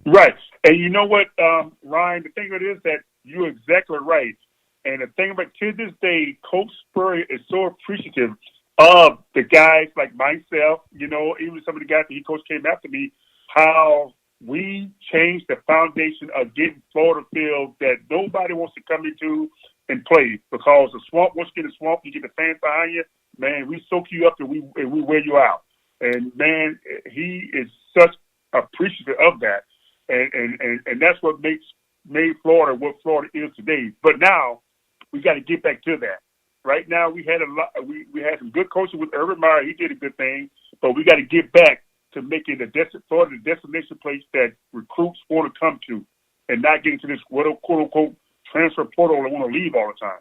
Speaker 19: Right. And you know what, Ryan, the thing of it is that you're exactly right. And the thing about to this day, Coach Spurrier is so appreciative of the guys like myself, even some of the guys that he coached came after me, how we changed the foundation of getting Florida Field that nobody wants to come into and play because the Swamp, once you get the Swamp, you get the fans behind you, man, we soak you up and we wear you out. And, man, he is such appreciative of that. And that's what made Florida what Florida is today. But now we got to get back to that. Right now we had we had some good coaching with Urban Meyer. He did a good thing, but we got to get back to making Florida the destination place that recruits want to come to, and not getting to this quote unquote transfer portal and want to leave all the time.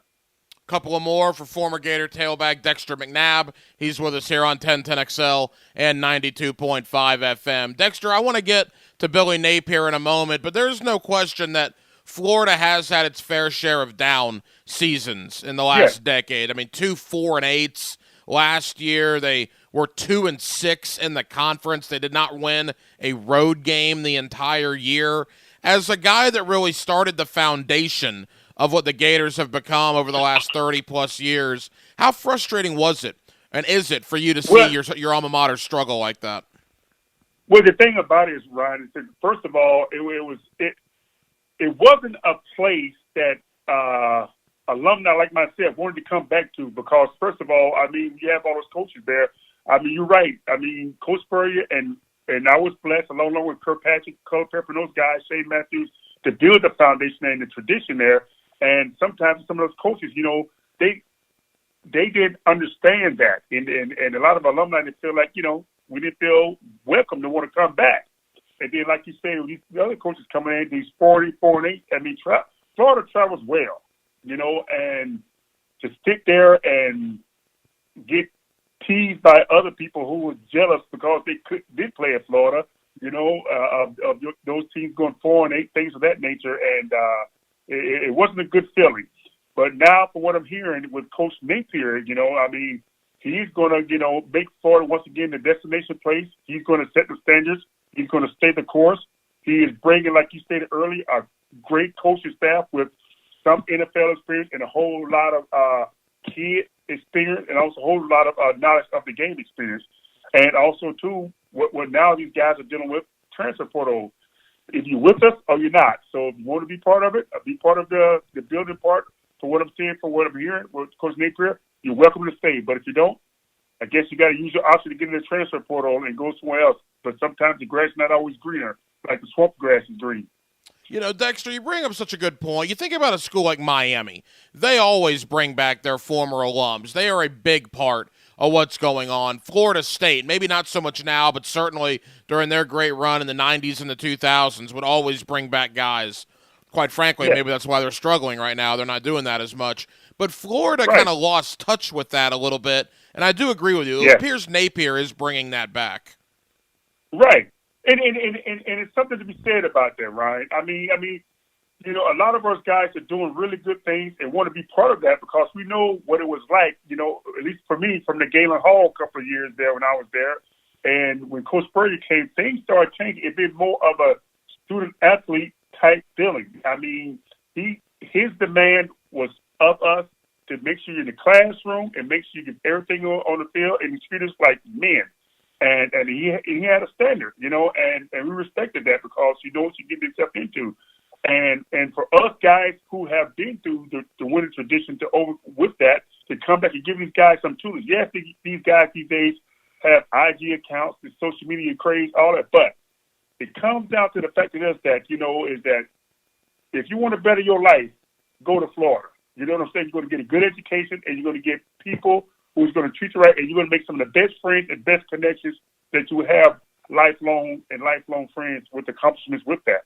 Speaker 3: Couple of more for former Gator tailback Dexter McNabb. He's with us here on 1010XL and 92.5 FM. Dexter, I want to get to Billy Napier in a moment, but there's no question that Florida has had its fair share of down seasons in the last decade. I mean, 2 4-8s last year. They were 2-6 in the conference. They did not win a road game the entire year. As a guy that really started the foundation of what the Gators have become over the last 30-plus years, how frustrating was it, and is it, for you to see your alma mater struggle like that?
Speaker 19: Well, the thing about it is, Ryan, is that first of all, it wasn't a place that alumni like myself wanted to come back to because, first of all, I mean, you have all those coaches there. I mean, you're right. I mean, Coach Spurrier and I was blessed, along with Kirkpatrick, Culpepper, and those guys, Shane Matthews, to build the foundation and the tradition there. And sometimes some of those coaches, they didn't understand that. And a lot of alumni didn't feel like, we didn't feel welcome to want to come back. And then, like you say, these other coaches coming in, these 4-8, I mean, Florida travels well, and to stick there and get teased by other people who were jealous because they did play at Florida, of those teams going 4-8, things of that nature, and it wasn't a good feeling. But now, for what I'm hearing with Coach Napier, I mean, he's going to, make Florida once again the destination place. He's going to set the standards. He's going to stay the course. He is bringing, like you stated earlier, a great coaching staff with some NFL experience and a whole lot of kid experience and also a whole lot of knowledge of the game experience. And also, too, what now these guys are dealing with, transfer portal. If you're with us or you're not. So if you want to be part of it, be part of the building part for what I'm seeing, for what I'm hearing, with Coach Napier, you're welcome to stay. But if you don't, I guess you got to use your option to get in the transfer portal and go somewhere else. But sometimes the grass is not always greener, like the swamp grass is green.
Speaker 3: You know, Dexter, you bring up such a good point. You think about a school like Miami. They always bring back their former alums. They are a big part of what's going on. Florida State, maybe not so much now, but certainly during their great run in the 90s and the 2000s, would always bring back guys. Quite frankly, maybe that's why they're struggling right now. They're not doing that as much. But Florida kind of lost touch with that a little bit, and I do agree with you. It appears Napier is bringing that back.
Speaker 19: Right. And it's something to be said about that, Ryan. I mean, you know, a lot of us guys are doing really good things and want to be part of that because we know what it was like, you know, at least for me, from the Galen Hall a couple of years there when I was there. And when Coach Spurrier came, things started changing. It been more of a student-athlete type feeling. I mean, his demand was of us to make sure you're in the classroom and make sure you get everything on the field and treat us like men. And he had a standard, you know, and we respected that because you know what you get yourself into. And for us guys who have been through the winning tradition with that, to come back and give these guys some tools. Yes, these guys these days have IG accounts, the social media craze, all that, but it comes down to the fact of this that, you know, is that if you want to better your life, go to Florida. You know what I'm saying? You're going to get a good education and you're going to get people who's going to treat you right, and you're going to make some of the best friends and best connections that you have lifelong friends with accomplishments with that.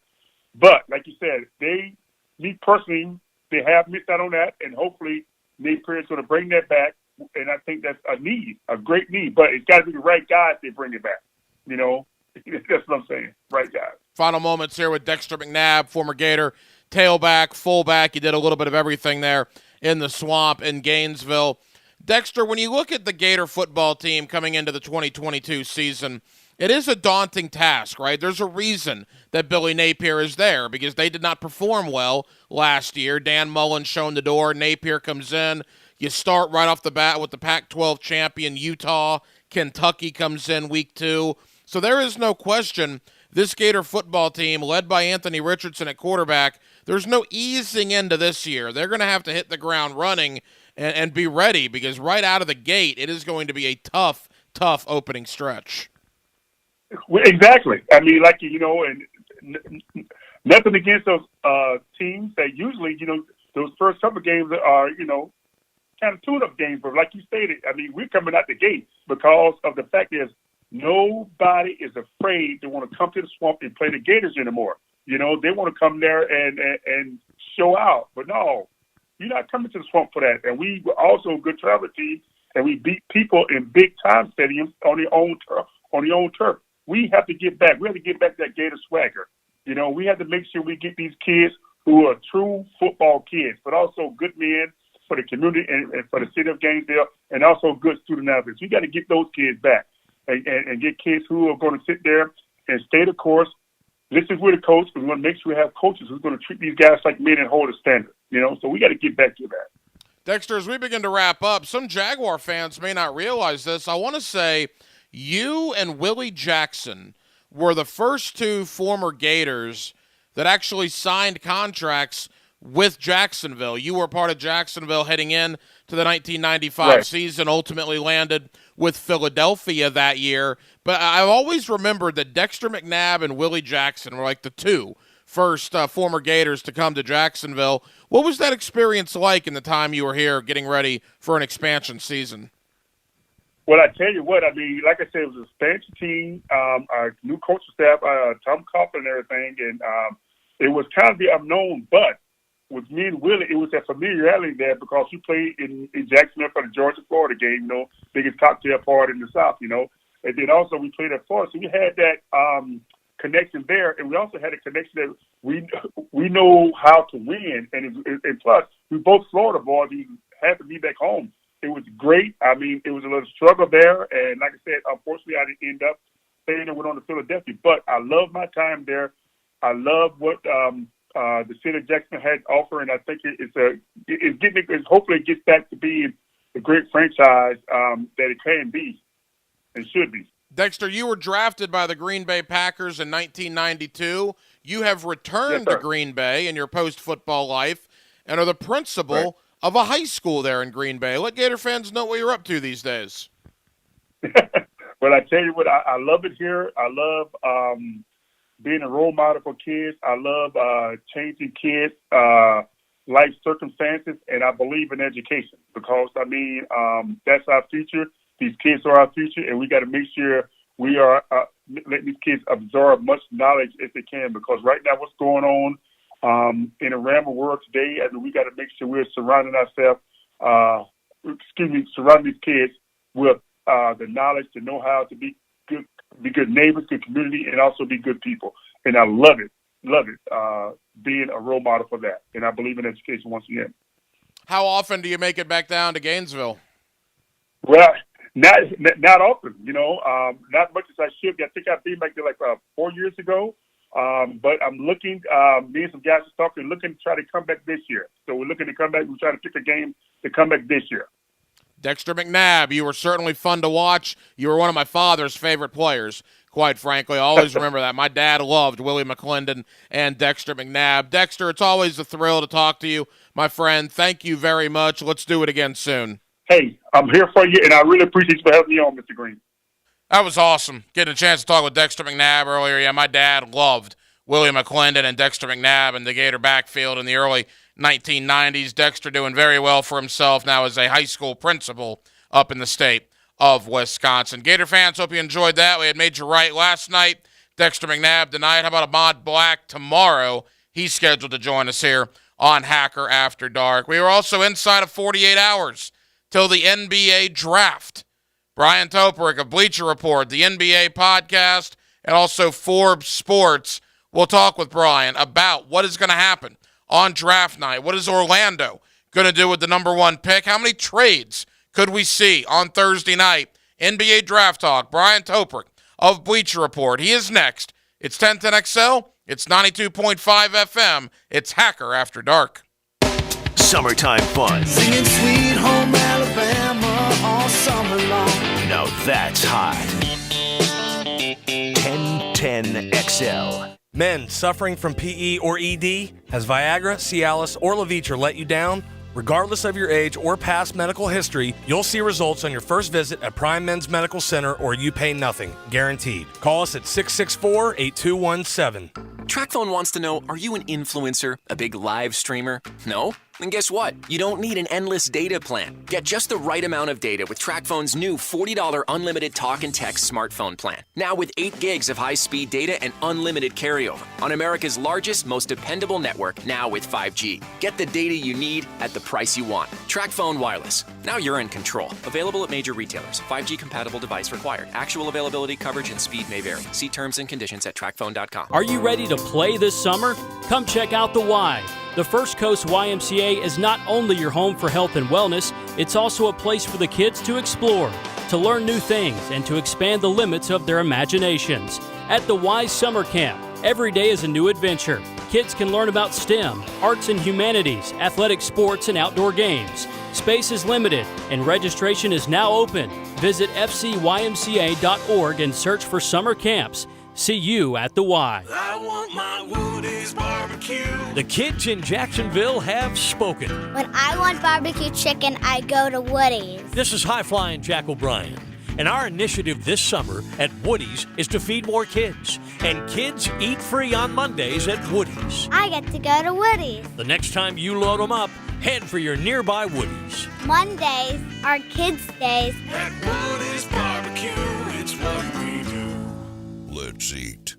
Speaker 19: But like you said, me personally, they have missed out on that, and hopefully Napier is going to bring that back, and I think that's a great need. But it's got to be the right guys that bring it back. You know, that's what I'm saying, right guys.
Speaker 3: Final moments here with Dexter McNabb, former Gator, tailback, fullback. He did a little bit of everything there in the swamp in Gainesville. Dexter, when you look at the Gator football team coming into the 2022 season, it is a daunting task, right? There's a reason that Billy Napier is there because they did not perform well last year. Dan Mullen shown the door. Napier comes in. You start right off the bat with the Pac-12 champion Utah. Kentucky comes in week 2. So there is no question this Gator football team, led by Anthony Richardson at quarterback, there's no easing into this year. They're going to have to hit the ground running and be ready because right out of the gate, it is going to be a tough opening stretch.
Speaker 19: Well, exactly. I mean, like, you know, and nothing against those teams that usually, you know, those first couple of games are, you know, kind of tune-up games. But like you stated, I mean, we're coming out the gate because of the fact is nobody is afraid to want to come to the swamp and play the Gators anymore. You know, they want to come there and show out. But no, you're not coming to the swamp for that. And we were also a good travel team, and we beat people in big-time stadiums on their own turf. We have to get back. We have to get back that Gator swagger. You know, we have to make sure we get these kids who are true football kids, but also good men for the community and for the city of Gainesville, and also good student athletes. We got to get those kids back and get kids who are going to sit there and stay the course. Listen with the coach. We want to make sure we have coaches who's going to treat these guys like men and hold a standard. You know, so we got to get back to that.
Speaker 3: Dexter, as we begin to wrap up, some Jaguar fans may not realize this. I want to say you and Willie Jackson were the first two former Gators that actually signed contracts with Jacksonville. You were part of Jacksonville heading in to the 1995 season, ultimately landed with Philadelphia that year. But I've always remembered that Dexter McNabb and Willie Jackson were like the two first former Gators to come to Jacksonville. What was that experience like in the time you were here getting ready for an expansion season?
Speaker 19: Well, I tell you what, I mean, like I said, it was an expansion team, our new coaching staff, Tom Coughlin and everything, and it was kind of the unknown, but with me and Willie, it was that familiarity there because we played in Jacksonville for the Georgia-Florida game, you know, biggest cocktail party in the South, you know, and then also we played at Florida, so we had that connection there, and we also had a connection that we know how to win, and plus, we both Florida boys, we had to be back home. It was great. I mean, it was a little struggle there. And like I said, unfortunately, I didn't end up staying and went on to Philadelphia. But I love my time there. I love what the city of Jacksonville had to offer. And I think hopefully it gets back to being the great franchise that it can be and should be.
Speaker 3: Dexter, you were drafted by the Green Bay Packers in 1992. You have returned to Green Bay in your post-football life. and are the principal of a high school there in Green Bay. Let Gator fans know what you're up to these days.
Speaker 19: Well, I tell you what, I love it here. I love being a role model for kids. I love changing kids' life circumstances, and I believe in education because, that's our future. These kids are our future, and we got to make sure we are letting these kids absorb much knowledge as they can because right now what's going on in the Ramble world today, we got to make sure we're surrounding ourselves, surrounding these kids with the knowledge to know how to be good neighbors, good community, and also be good people. And I love it, being a role model for that. And I believe in education once again.
Speaker 3: How often do you make it back down to Gainesville?
Speaker 19: Well, not often, not much as I should. I think I've been back there like 4 years ago. But I'm looking, me and some guys are talking, looking to try to come back this year. So we're looking to come back. We're trying to pick a game to come back this year.
Speaker 3: Dexter McNabb, you were certainly fun to watch. You were one of my father's favorite players, quite frankly. I always remember that. My dad loved Willie McClendon and Dexter McNabb. Dexter, it's always a thrill to talk to you, my friend. Thank you very much. Let's do it again soon.
Speaker 19: Hey, I'm here for you, and I really appreciate you for having me on, Mr. Green.
Speaker 3: That was awesome. Getting a chance to talk with Dexter McNabb earlier. Yeah, my dad loved Willie McClendon and Dexter McNabb in the Gator backfield in the early 1990s. Dexter doing very well for himself now as a high school principal up in the state of Wisconsin. Gator fans, hope you enjoyed that. We had Major Wright last night. Dexter McNabb tonight. How about Ahmad Black tomorrow? He's scheduled to join us here on Hacker After Dark. We were also inside of 48 hours till the NBA draft. Brian Toporek of Bleacher Report, the NBA podcast, and also Forbes Sports. We'll talk with Brian about what is going to happen on draft night. What is Orlando going to do with the number one pick? How many trades could we see on Thursday night? NBA Draft Talk. Brian Toporek of Bleacher Report. He is next. It's 1010XL. It's 92.5 FM. It's Hacker After Dark.
Speaker 2: Summertime fun.
Speaker 1: Singing Sweet Home Alabama all summer long.
Speaker 2: Now that's hot. 1010XL.
Speaker 5: Men suffering from PE or ED? Has Viagra, Cialis, or Levitra let you down? Regardless of your age or past medical history, you'll see results on your first visit at Prime Men's Medical Center or you pay nothing, guaranteed. Call us at 664-8217.
Speaker 10: TrackPhone wants to know, are you an influencer, a big live streamer? No? Then guess what? You don't need an endless data plan. Get just the right amount of data with TrackPhone's new $40 unlimited talk and text smartphone plan. Now with 8 gigs of high-speed data and unlimited carryover on America's largest, most dependable network, now with 5G. Get the data you need at the price you want. TrackPhone Wireless. Now you're in control. Available at major retailers. 5G compatible device required. Actual availability, coverage, and speed may vary. See terms and conditions at trackphone.com.
Speaker 13: Are you ready to play this summer? Come check out the Y. The First Coast YMCA is not only your home for health and wellness, it's also a place for the kids to explore, to learn new things, and to expand the limits of their imaginations. At the Y Summer Camp, every day is a new adventure. Kids can learn about STEM, arts and humanities, athletic sports, and outdoor games. Space is limited, and registration is now open. Visit fcymca.org and search for summer camps. See you at the Y.
Speaker 1: I want my Woody's barbecue.
Speaker 21: The kids in Jacksonville have spoken.
Speaker 16: When I want barbecue chicken, I go to Woody's.
Speaker 21: This is high-flying Jack O'Brien. And our initiative this summer at Woody's is to feed more kids. And kids eat free on Mondays at Woody's.
Speaker 16: I get to go to Woody's.
Speaker 21: The next time you load them up, head for your nearby Woody's.
Speaker 16: Mondays are kids' days.
Speaker 1: At Woody's barbecue, it's what we do.
Speaker 12: Let's eat.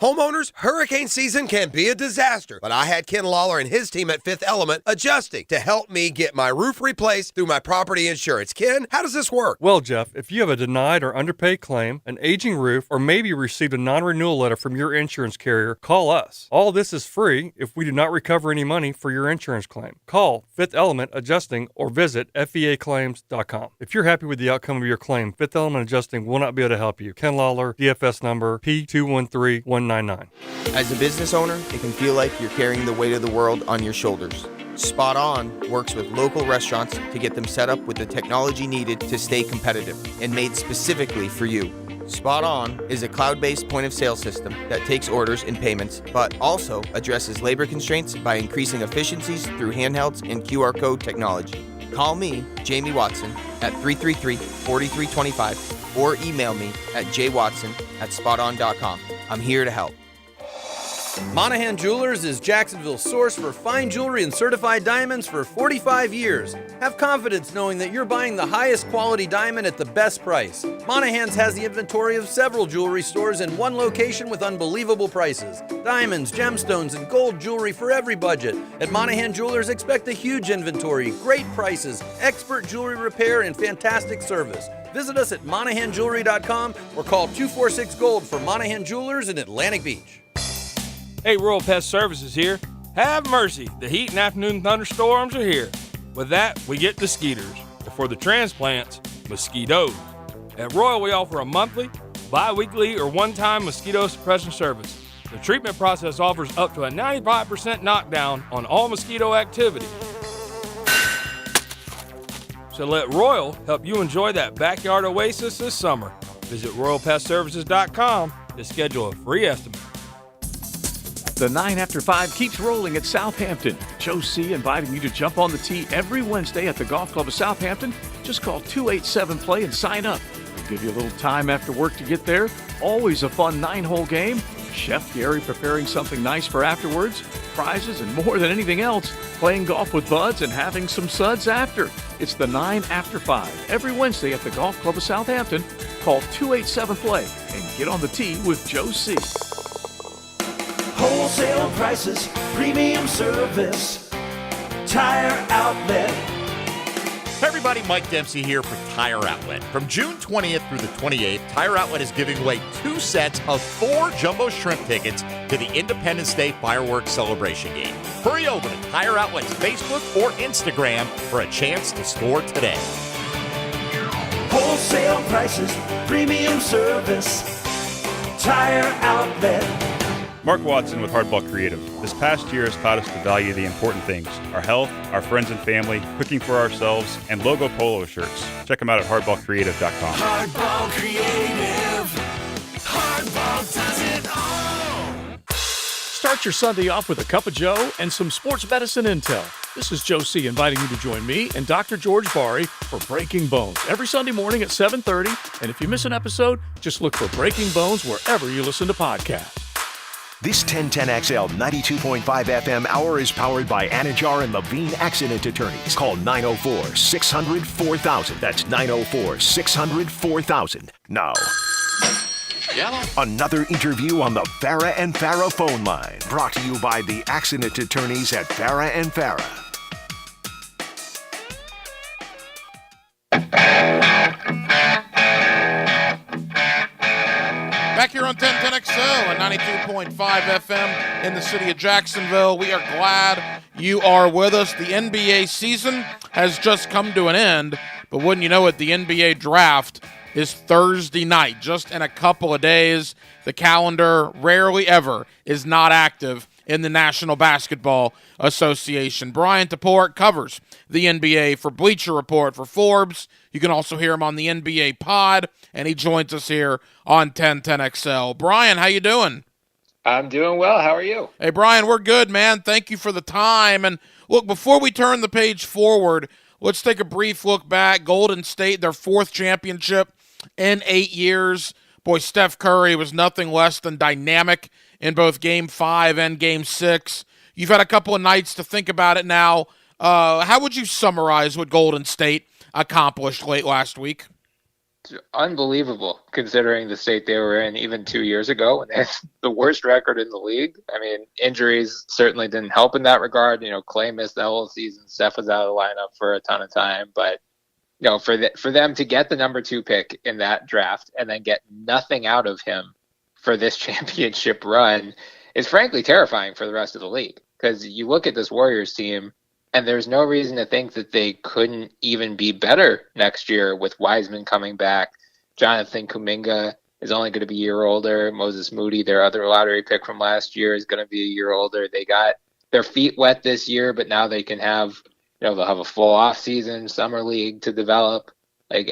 Speaker 12: Homeowners, hurricane season can be a disaster, but I had Ken Lawler and his team at Fifth Element adjusting to help me get my roof replaced through my property insurance. Ken, how does this work?
Speaker 18: Well, Jeff, if you have a denied or underpaid claim, an aging roof, or maybe received a non-renewal letter from your insurance carrier, call us. All this is free if we do not recover any money for your insurance claim. Call Fifth Element Adjusting or visit feaclaims.com. If you're happy with the outcome of your claim, Fifth Element Adjusting will not be able to help you. Ken Lawler, DFS number P213199.
Speaker 27: As a business owner, it can feel like you're carrying the weight of the world on your shoulders. Spot On works with local restaurants to get them set up with the technology needed to stay competitive and made specifically for you. Spot On is a cloud-based point-of-sale system that takes orders and payments, but also addresses labor constraints by increasing efficiencies through handhelds and QR code technology. Call me, Jamie Watson, at 333-4325 or email me at jwatson@spoton.com. I'm here to help.
Speaker 14: Monahan Jewelers is Jacksonville's source for fine jewelry and certified diamonds for 45 years. Have confidence knowing that you're buying the highest quality diamond at the best price. Monahan's has the inventory of several jewelry stores in one location with unbelievable prices. Diamonds, gemstones, and gold jewelry for every budget. At Monahan Jewelers, expect a huge inventory, great prices, expert jewelry repair, and fantastic service. Visit us at MonahanJewelry.com or call 246-GOLD for Monahan Jewelers in Atlantic Beach.
Speaker 15: Hey, Royal Pest Services here. Have mercy, the heat and afternoon thunderstorms are here. With that, we get the skeeters, or for the transplants, mosquitoes. At Royal, we offer a monthly, bi-weekly, or one-time mosquito suppression service. The treatment process offers up to a 95% knockdown on all mosquito activity. So let Royal help you enjoy that backyard oasis this summer. Visit RoyalPestServices.com to schedule a free estimate.
Speaker 21: The 9 after 5 keeps rolling at Southampton. Joe C. inviting you to jump on the tee every Wednesday at the Golf Club of Southampton. Just call 287-PLAY and sign up. We'll give you a little time after work to get there. Always a fun 9-hole game. Chef Gary preparing something nice for afterwards. Prizes and more than anything else, playing golf with buds and having some suds after. It's the 9 after 5 every Wednesday at the Golf Club of Southampton. Call 287-PLAY and get on the tee with Joe C.
Speaker 1: Wholesale prices, premium service, Tire Outlet.
Speaker 17: Hey everybody, Mike Dempsey here for Tire Outlet. From June 20th through the 28th, Tire Outlet is giving away 2 sets of 4 jumbo shrimp tickets to the Independence Day fireworks celebration game. Hurry over to Tire Outlet's Facebook or Instagram for a chance to score today.
Speaker 1: Wholesale prices, premium service, Tire Outlet.
Speaker 20: Mark Watson with Hardball Creative. This past year has taught us to value the important things: our health, our friends and family, cooking for ourselves, and logo polo shirts. Check them out at hardballcreative.com.
Speaker 1: Hardball Creative. Hardball does it all.
Speaker 21: Start your Sunday off with a cup of Joe and some sports medicine intel. This is Joe C. inviting you to join me and Dr. George Bari for Breaking Bones every Sunday morning at 7:30. And if you miss an episode, just look for Breaking Bones wherever you listen to podcasts.
Speaker 2: This 1010XL 92.5 FM hour is powered by Anajar and Levine Accident Attorneys. Call 904-600-4000. That's 904-600-4000. Now, another interview on the Farah and Farah phone line. Brought to you by the Accident Attorneys at Farah and Farah.
Speaker 3: Back here on 1010XL and 92.5 FM in the city of Jacksonville. We are glad you are with us. The NBA season has just come to an end, but wouldn't you know it, the NBA draft is Thursday night, just in a couple of days. The calendar rarely ever is not active in the National Basketball Association. Brian Teport covers the NBA for Bleacher Report for Forbes. You can also hear him on the NBA Pod, and he joins us here on 1010XL. Brian, how you doing?
Speaker 22: I'm doing well. How are you?
Speaker 3: Hey, Brian, we're good, man. Thank you for the time. And look, before we turn the page forward, let's take a brief look back. Golden State, their 4th championship in 8 years. Boy, Steph Curry was nothing less than dynamic in both Game 5 and Game 6. You've had a couple of nights to think about it now. How would you summarize what Golden State accomplished late last week?
Speaker 22: Unbelievable, considering the state they were in even 2 years ago, and they had the worst record in the league. I mean, injuries certainly didn't help in that regard. You know, Clay missed the whole season. Steph was out of the lineup for a ton of time. But, you know, for them to get the number 2 pick in that draft and then get nothing out of him for this championship run is frankly terrifying for the rest of the league. Because you look at this Warriors team, and there's no reason to think that they couldn't even be better next year with Wiseman coming back. Jonathan Kuminga is only going to be a year older. Moses Moody, their other lottery pick from last year, is going to be a year older. They got their feet wet this year, but now they can have, you know, they'll have a full off season, summer league to develop. Like,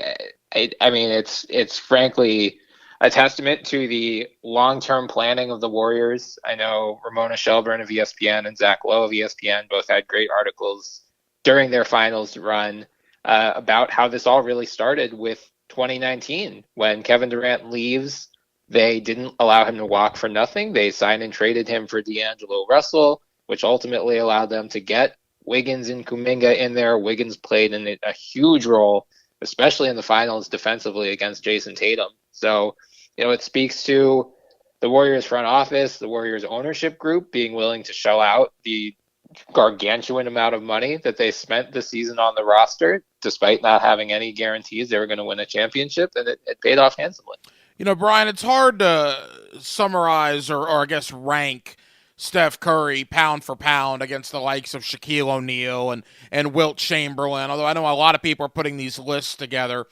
Speaker 22: I mean, it's frankly a testament to the long-term planning of the Warriors. I know Ramona Shelburne of ESPN and Zach Lowe of ESPN both had great articles during their finals run about how this all really started with 2019 when Kevin Durant leaves. They didn't allow him to walk for nothing. They signed and traded him for D'Angelo Russell, which ultimately allowed them to get Wiggins and Kuminga in there. Wiggins played in a huge role, especially in the finals defensively against Jason Tatum. So, it speaks to the Warriors front office, the Warriors ownership group being willing to shell out the gargantuan amount of money that they spent this season on the roster, despite not having any guarantees they were going to win a championship, and it paid off handsomely.
Speaker 3: Brian, it's hard to summarize or I guess rank Steph Curry pound for pound against the likes of Shaquille O'Neal and Wilt Chamberlain, although I know a lot of people are putting these lists together.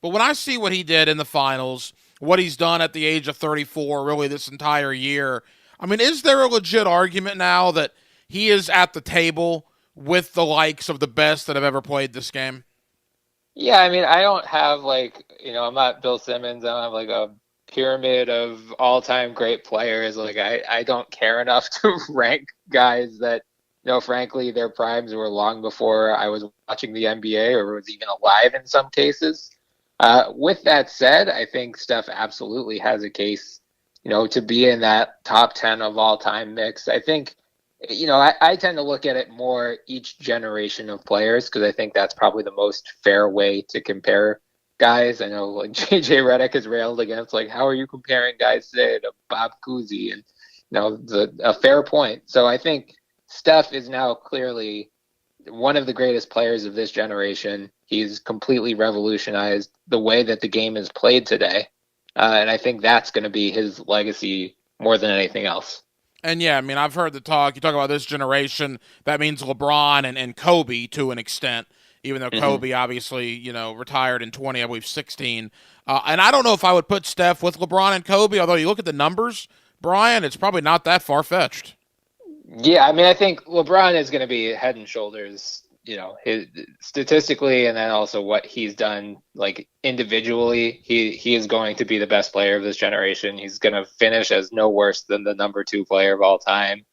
Speaker 3: But when I see what he did in the finals, what he's done at the age of 34, really this entire year, is there a legit argument now that he is at the table with the likes of the best that have ever played this game?
Speaker 22: Yeah, I don't have I'm not Bill Simmons. I don't have a pyramid of all-time great players. I don't care enough to rank guys that, frankly, their primes were long before I was watching the NBA or was even alive in some cases. With that said, I think Steph absolutely has a case, to be in that top 10 of all-time mix. I think, I tend to look at it more each generation of players because I think that's probably the most fair way to compare guys. I know JJ Redick has railed against how are you comparing guys today to Bob Cousy, and a fair point. So I think Steph is now clearly one of the greatest players of this generation. He's completely revolutionized the way that the game is played today, and I think that's going to be his legacy more than anything else.
Speaker 3: And yeah, I've heard the talk. You talk about this generation. That means LeBron and Kobe to an extent, even though Kobe obviously, retired in 2016. And I don't know if I would put Steph with LeBron and Kobe, although you look at the numbers, Brian, it's probably not that far-fetched.
Speaker 22: Yeah, I think LeBron is going to be head and shoulders, his statistically, and then also what he's done individually. He is going to be the best player of this generation. He's going to finish as no worse than the number 2 player of all time.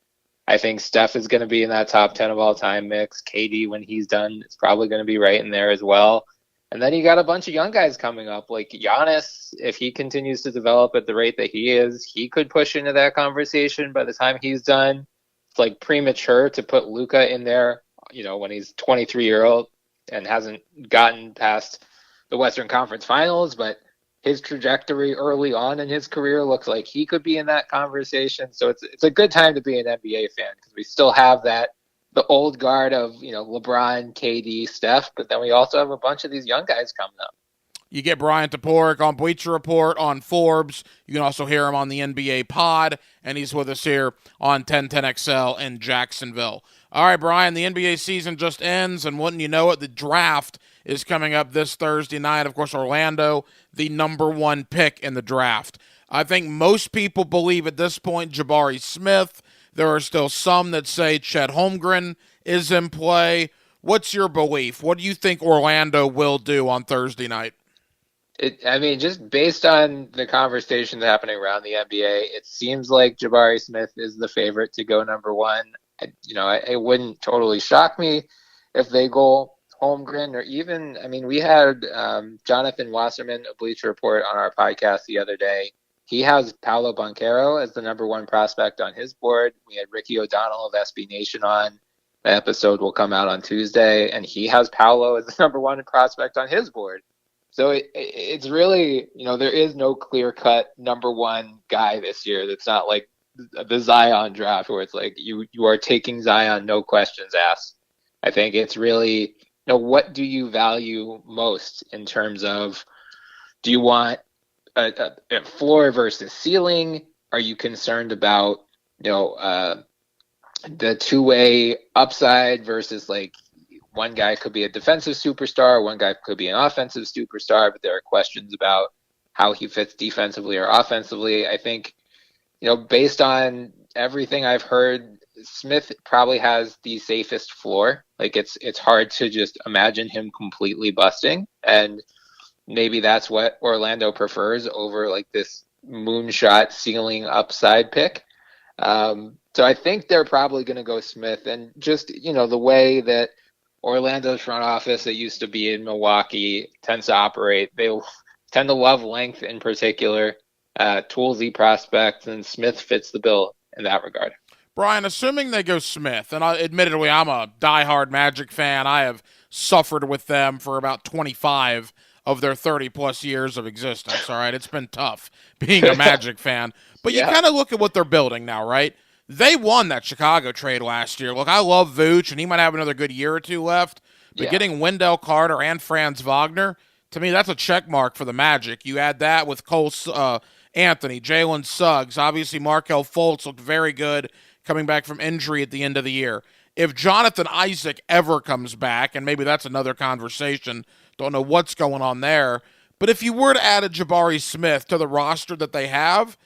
Speaker 22: I think Steph is going to be in that top 10 of all time mix. KD, when he's done, is probably going to be right in there as well. And then you got a bunch of young guys coming up, like Giannis. If he continues to develop at the rate that he is, he could push into that conversation by the time he's done. It's premature to put Luka in there, when he's 23-year-old and hasn't gotten past the Western Conference Finals, but his trajectory early on in his career looks like he could be in that conversation. So it's a good time to be an NBA fan because we still have the old guard of, LeBron, KD, Steph, but then we also have a bunch of these young guys coming up.
Speaker 3: You get Brian Toporek on Bleacher Report, on Forbes. You can also hear him on the NBA Pod, and he's with us here on 1010XL in Jacksonville. All right, Brian, the NBA season just ends, and wouldn't you know it, the draft is coming up this Thursday night. Of course, Orlando, the number 1 pick in the draft. I think most people believe at this point Jabari Smith. There are still some that say Chet Holmgren is in play. What's your belief? What do you think Orlando will do on Thursday night?
Speaker 22: Just based on the conversations happening around the NBA, it seems like Jabari Smith is the favorite to go number 1. It wouldn't totally shock me if they go Holmgren or even, we had Jonathan Wasserman of Bleacher Report on our podcast the other day. He has Paolo Banchero as the number 1 prospect on his board. We had Ricky O'Donnell of SB Nation on. The episode will come out on Tuesday, and he has Paolo as the number 1 prospect on his board. So it's really, there is no clear-cut number 1 guy this year. That's not like the Zion draft where it's you are taking Zion, no questions asked. I think it's really, what do you value most in terms of, do you want a floor versus ceiling? Are you concerned about, the two-way upside versus one guy could be a defensive superstar, one guy could be an offensive superstar, but there are questions about how he fits defensively or offensively. I think, based on everything I've heard, Smith probably has the safest floor. It's hard to just imagine him completely busting. And, maybe that's what Orlando prefers over like this moonshot ceiling upside pick. So I think they're probably going to go Smith. And just, the way that Orlando's front office, that used to be in Milwaukee, tends to operate, they tend to love length in particular, toolsy prospects, and Smith fits the bill in that regard.
Speaker 3: Brian, assuming they go Smith, and admittedly I'm a diehard Magic fan. I have suffered with them for about 25 of their 30-plus years of existence, all right? It's been tough being a Magic fan. But you kind of look at what they're building now, right? They won that Chicago trade last year. Look, I love Vooch, and he might have another good year or two left. But getting Wendell Carter and Franz Wagner, to me, that's a check mark for the Magic. You add that with Cole Anthony, Jalen Suggs. Obviously, Markelle Fultz looked very good coming back from injury at the end of the year. If Jonathan Isaac ever comes back, and maybe that's another conversation, don't know what's going on there, but if you were to add a Jabari Smith to the roster that they have,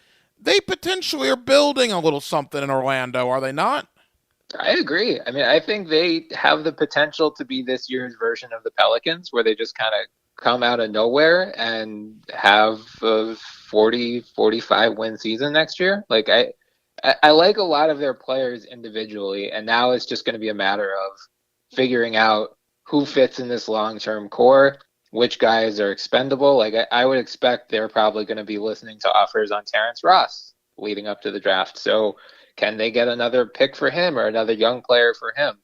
Speaker 3: they potentially are building a little something in Orlando, are they not?
Speaker 22: I agree. I mean, I think they have the potential to be this year's version of the Pelicans, where they just kind of come out of nowhere and have a 40, 45 win season next year. Like, I like a lot of their players individually, and now it's just going to be a matter of figuring out who fits in this long-term core, which guys are expendable. Like, I would expect they're probably going to be listening to offers on Terrence Ross leading up to the draft. So can they get another pick for him or another young player for him?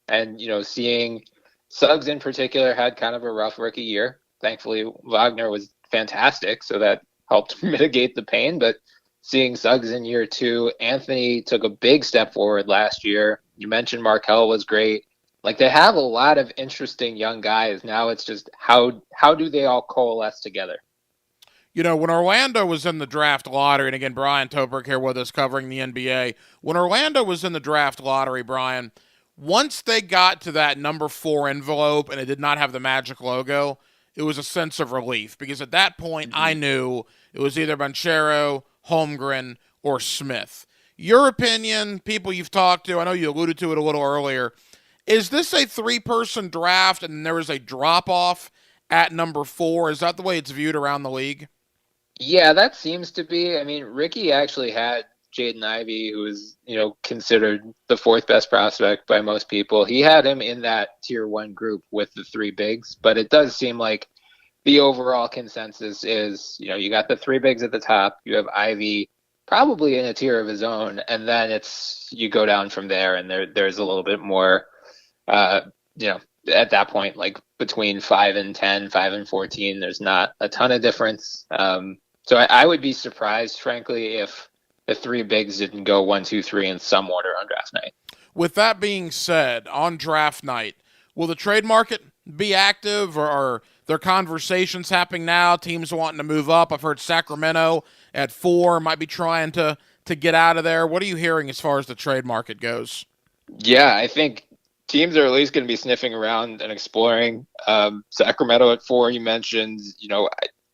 Speaker 22: And, seeing Suggs in particular had kind of a rough rookie year. Thankfully, Wagner was fantastic, so that helped mitigate the pain. But seeing Suggs in year two, Anthony took a big step forward last year. You mentioned Markelle was great. Like, they have a lot of interesting young guys. Now it's just how do they all coalesce together?
Speaker 3: When Orlando was in the draft lottery, and again, Brian Toberg here with us covering the NBA. When Orlando was in the draft lottery, Brian, once they got to that number 4 envelope and it did not have the Magic logo, it was a sense of relief, because at that point I knew it was either Banchero, Holmgren, or Smith. Your opinion, people you've talked to, I know you alluded to it a little earlier, is this a 3-person draft and there is a drop-off at number 4? Is that the way it's viewed around the league?
Speaker 22: Yeah, that seems to be. I mean, Ricky actually had Jaden Ivey, who is, considered the 4th best prospect by most people. He had him in that tier 1 group with the 3 bigs, but it does seem like the overall consensus is, you got the 3 bigs at the top, you have Ivey probably in a tier of his own, and then you go down from there, and there's a little bit more, at that point, like between 5 and 10, 5 and 14, there's not a ton of difference. So I would be surprised, frankly, if the 3 bigs didn't go 1, 2, 3 in some order on draft night.
Speaker 3: With that being said, on draft night, will the trade market be active, or are there conversations happening now, teams wanting to move up? I've heard Sacramento at 4 might be trying to get out of there. What are you hearing as far as the trade market goes?
Speaker 22: Yeah, I think teams are at least going to be sniffing around and exploring. Sacramento at 4, you mentioned,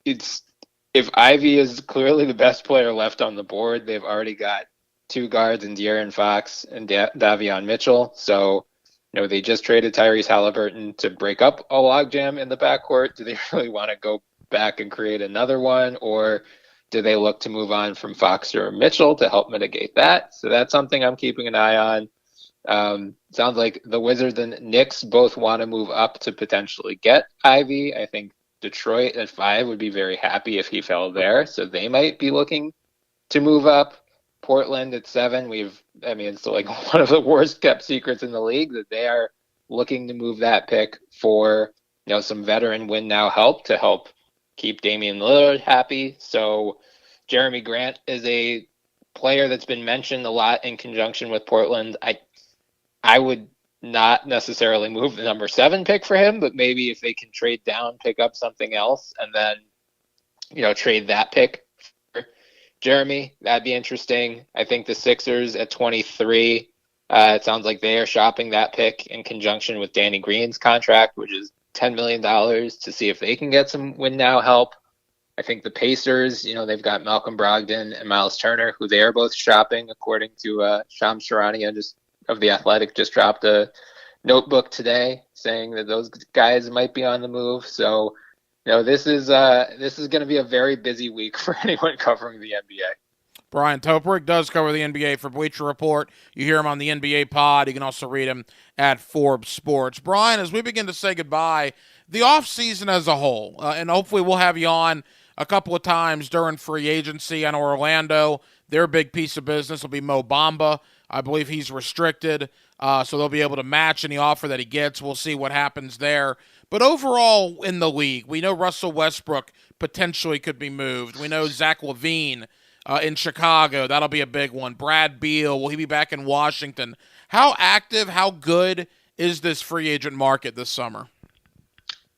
Speaker 22: if Ivey is clearly the best player left on the board, they've already got 2 guards in De'Aaron Fox and Davion Mitchell. So, they just traded Tyrese Halliburton to break up a logjam in the backcourt. Do they really want to go back and create another one, or do they look to move on from Fox or Mitchell to help mitigate that? So that's something I'm keeping an eye on. Sounds like the Wizards and Knicks both want to move up to potentially get Ivey. I think Detroit at 5 would be very happy if he fell there, so they might be looking to move up. Portland at 7, it's like one of the worst kept secrets in the league that they are looking to move that pick for, some veteran win now help to help keep Damian Lillard happy. So Jeremy Grant is a player that's been mentioned a lot in conjunction with Portland. I would not necessarily move the number 7 pick for him, but maybe if they can trade down, pick up something else, and then, trade that pick for Jeremy, that'd be interesting. I think the Sixers at 23, it sounds like they are shopping that pick in conjunction with Danny Green's contract, which is $10 million, to see if they can get some win now help. I think the Pacers, they've got Malcolm Brogdon and Miles Turner, who they are both shopping, according to Shams Charania of The Athletic, just dropped a notebook today saying that those guys might be on the move. So This is going to be a very busy week for anyone covering the NBA.
Speaker 3: Brian Toporek does cover the NBA for Bleacher Report. You hear him on the NBA pod. You can also read him at Forbes Sports. Brian, as we begin to say goodbye, the offseason as a whole, and hopefully we'll have you on a couple of times during free agency. I know Orlando, their big piece of business will be Mo Bamba. I believe he's restricted, so they'll be able to match any offer that he gets. We'll see what happens there. But overall in the league, we know Russell Westbrook potentially could be moved. We know Zach LaVine in Chicago, that'll be a big one. Brad Beal, will he be back in Washington? How active, how good is this free agent market this summer?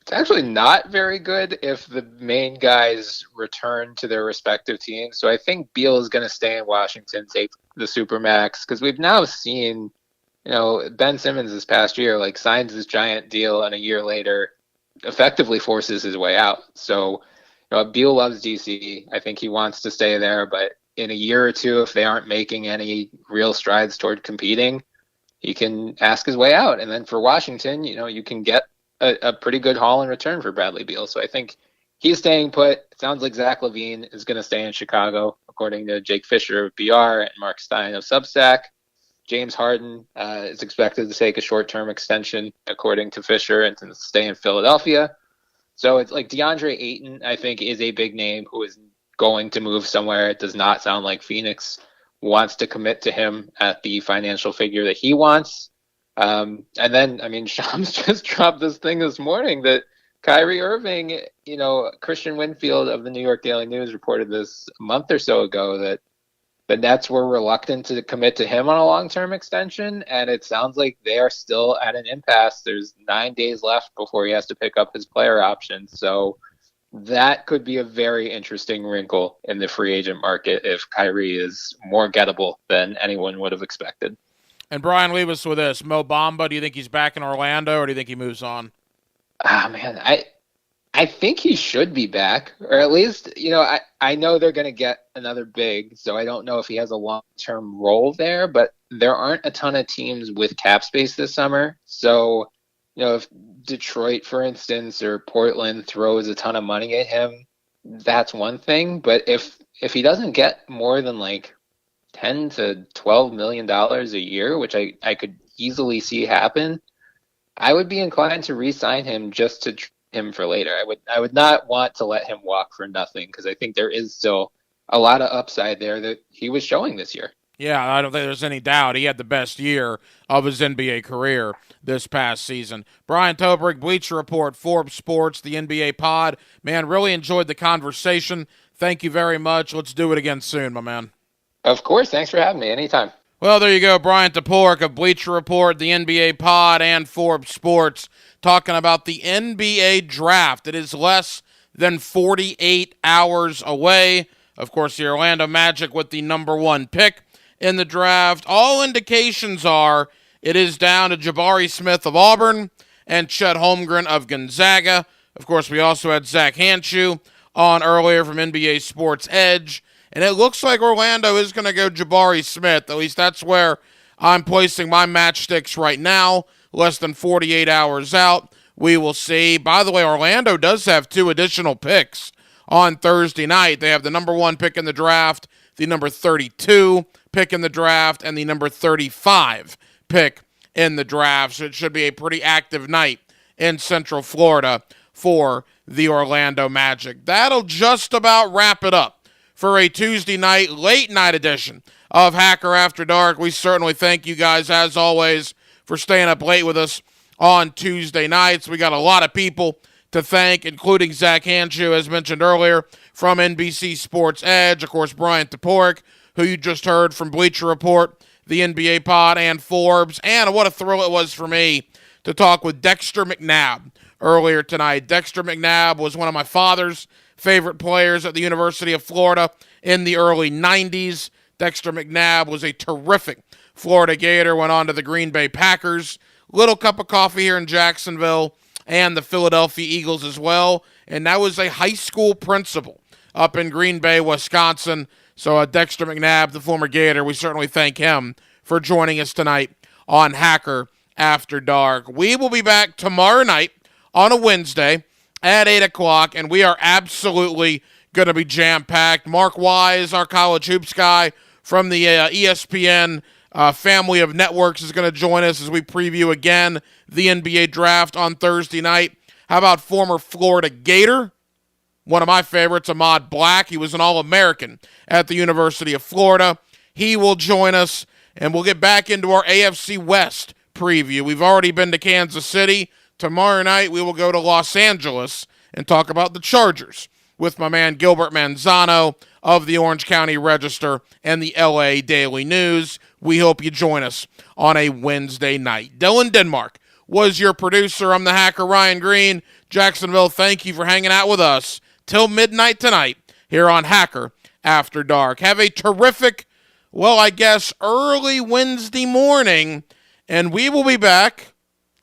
Speaker 22: It's actually not very good if the main guys return to their respective teams. So I think Beal is going to stay in Washington, take the Supermax, because we've now seen, Ben Simmons this past year, signs this giant deal and a year later effectively forces his way out. So, Beal loves DC. I think he wants to stay there, but in a year or two, if they aren't making any real strides toward competing, he can ask his way out. And then for Washington, you can get a pretty good haul in return for Bradley Beal. So I think he's staying put. It sounds like Zach LaVine is going to stay in Chicago, according to Jake Fisher of BR and Mark Stein of Substack. James Harden is expected to take a short-term extension, according to Fisher, and to stay in Philadelphia. So it's like DeAndre Ayton, I think, is a big name who is going to move somewhere. It does not sound like Phoenix wants to commit to him at the financial figure that he wants. And then, Shams just dropped this thing this morning that Kyrie Irving, Christian Winfield of the New York Daily News reported this a month or so ago that the Nets were reluctant to commit to him on a long-term extension, and it sounds like they are still at an impasse. There's 9 days left before he has to pick up his player option. So that could be a very interesting wrinkle in the free agent market if Kyrie is more gettable than anyone would have expected.
Speaker 3: And Brian, leave us with this. Mo Bamba, do you think he's back in Orlando, or do you think he moves on?
Speaker 22: I think he should be back, or at least, I know they're going to get another big, so I don't know if he has a long-term role there, but there aren't a ton of teams with cap space this summer. So, if Detroit, for instance, or Portland throws a ton of money at him, that's one thing. But if he doesn't get more than $10 to $12 million a year, which I could easily see happen, I would be inclined to re-sign him just to him for later. I would not want to let him walk for nothing, because I think there is still a lot of upside there that he was showing this year.
Speaker 3: Yeah, I don't think there's any doubt. He had the best year of his NBA career this past season. Brian Toporek, Bleacher Report, Forbes Sports, the NBA pod. Man, really enjoyed the conversation. Thank you very much. Let's do it again soon, my man.
Speaker 22: Of course. Thanks for having me. Anytime.
Speaker 3: Well, there you go. Brian Toporek of Bleacher Report, the NBA pod, and Forbes Sports, talking about the NBA draft. It is less than 48 hours away. Of course, the Orlando Magic with the number 1 pick in the draft. All indications are it is down to Jabari Smith of Auburn and Chet Holmgren of Gonzaga. Of course, we also had Zach Hanchu on earlier from NBA Sports Edge. And it looks like Orlando is going to go Jabari Smith. At least that's where I'm placing my matchsticks right now. Less than 48 hours out. We will see. By the way, Orlando does have 2 additional picks on Thursday night. They have the number 1 pick in the draft, the number 32 pick in the draft, and the number 35 pick in the draft. So it should be a pretty active night in Central Florida for the Orlando Magic. That'll just about wrap it up for a Tuesday night, late night edition of Hacker After Dark. We certainly thank you guys, as always, for staying up late with us on Tuesday nights. We got a lot of people to thank, including Zach Hanchu, as mentioned earlier, from NBC Sports Edge. Of course, Brian Toporek, who you just heard from Bleacher Report, the NBA pod, and Forbes. And what a thrill it was for me to talk with Dexter McNabb earlier tonight. Dexter McNabb was one of my father's favorite players at the University of Florida in the early 90s. Dexter McNabb was a terrific Florida Gator, went on to the Green Bay Packers. Little cup of coffee here in Jacksonville and the Philadelphia Eagles as well. And that was a high school principal up in Green Bay, Wisconsin. So Dexter McNabb, the former Gator, we certainly thank him for joining us tonight on Hacker After Dark. We will be back tomorrow night on a Wednesday at 8 o'clock, and we are absolutely going to be jam-packed. Mark Wise, our college hoops guy from the ESPN family of networks, is going to join us as we preview again the NBA draft on Thursday night. How about former Florida Gator, one of my favorites, Ahmad Black? He was an All-American at the University of Florida. He will join us, and we'll get back into our AFC West preview. We've already been to Kansas City. Tomorrow night we will go to Los Angeles and talk about the Chargers with my man Gilbert Manzano of the Orange County Register and the LA Daily News. We hope you join us on a Wednesday night. Dylan Denmark was your producer. I'm the hacker Ryan Green. Jacksonville, thank you for hanging out with us till midnight tonight here on Hacker After Dark. Have a terrific, early Wednesday morning, and we will be back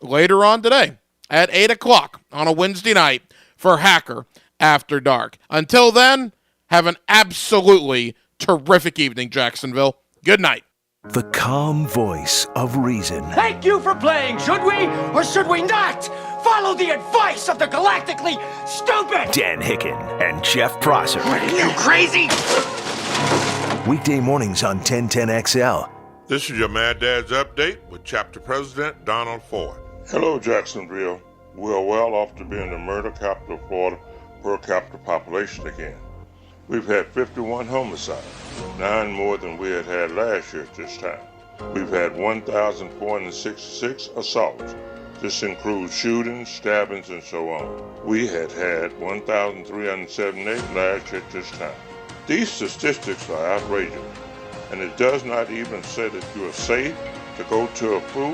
Speaker 3: later on today at 8 o'clock on a Wednesday night for Hacker After Dark. Until then, have an absolutely terrific evening, Jacksonville. Good night.
Speaker 2: The calm voice of reason.
Speaker 4: Thank you for playing. Should we or should we not follow the advice of the galactically stupid
Speaker 2: Dan Hicken and Jeff Prosser.
Speaker 4: Are you crazy?
Speaker 2: Weekday mornings on 1010XL.
Speaker 6: This is your Mad Dad's Update with Chapter President Donald Ford. Hello, Jacksonville. We are well off to being the murder capital of Florida per capita population again. We've had 51 homicides, 9 more than we had last year at this time. We've had 1,466 assaults. This includes shootings, stabbings, and so on. We had 1,378 last year at this time. These statistics are outrageous, and it does not even say that you are safe to go to a food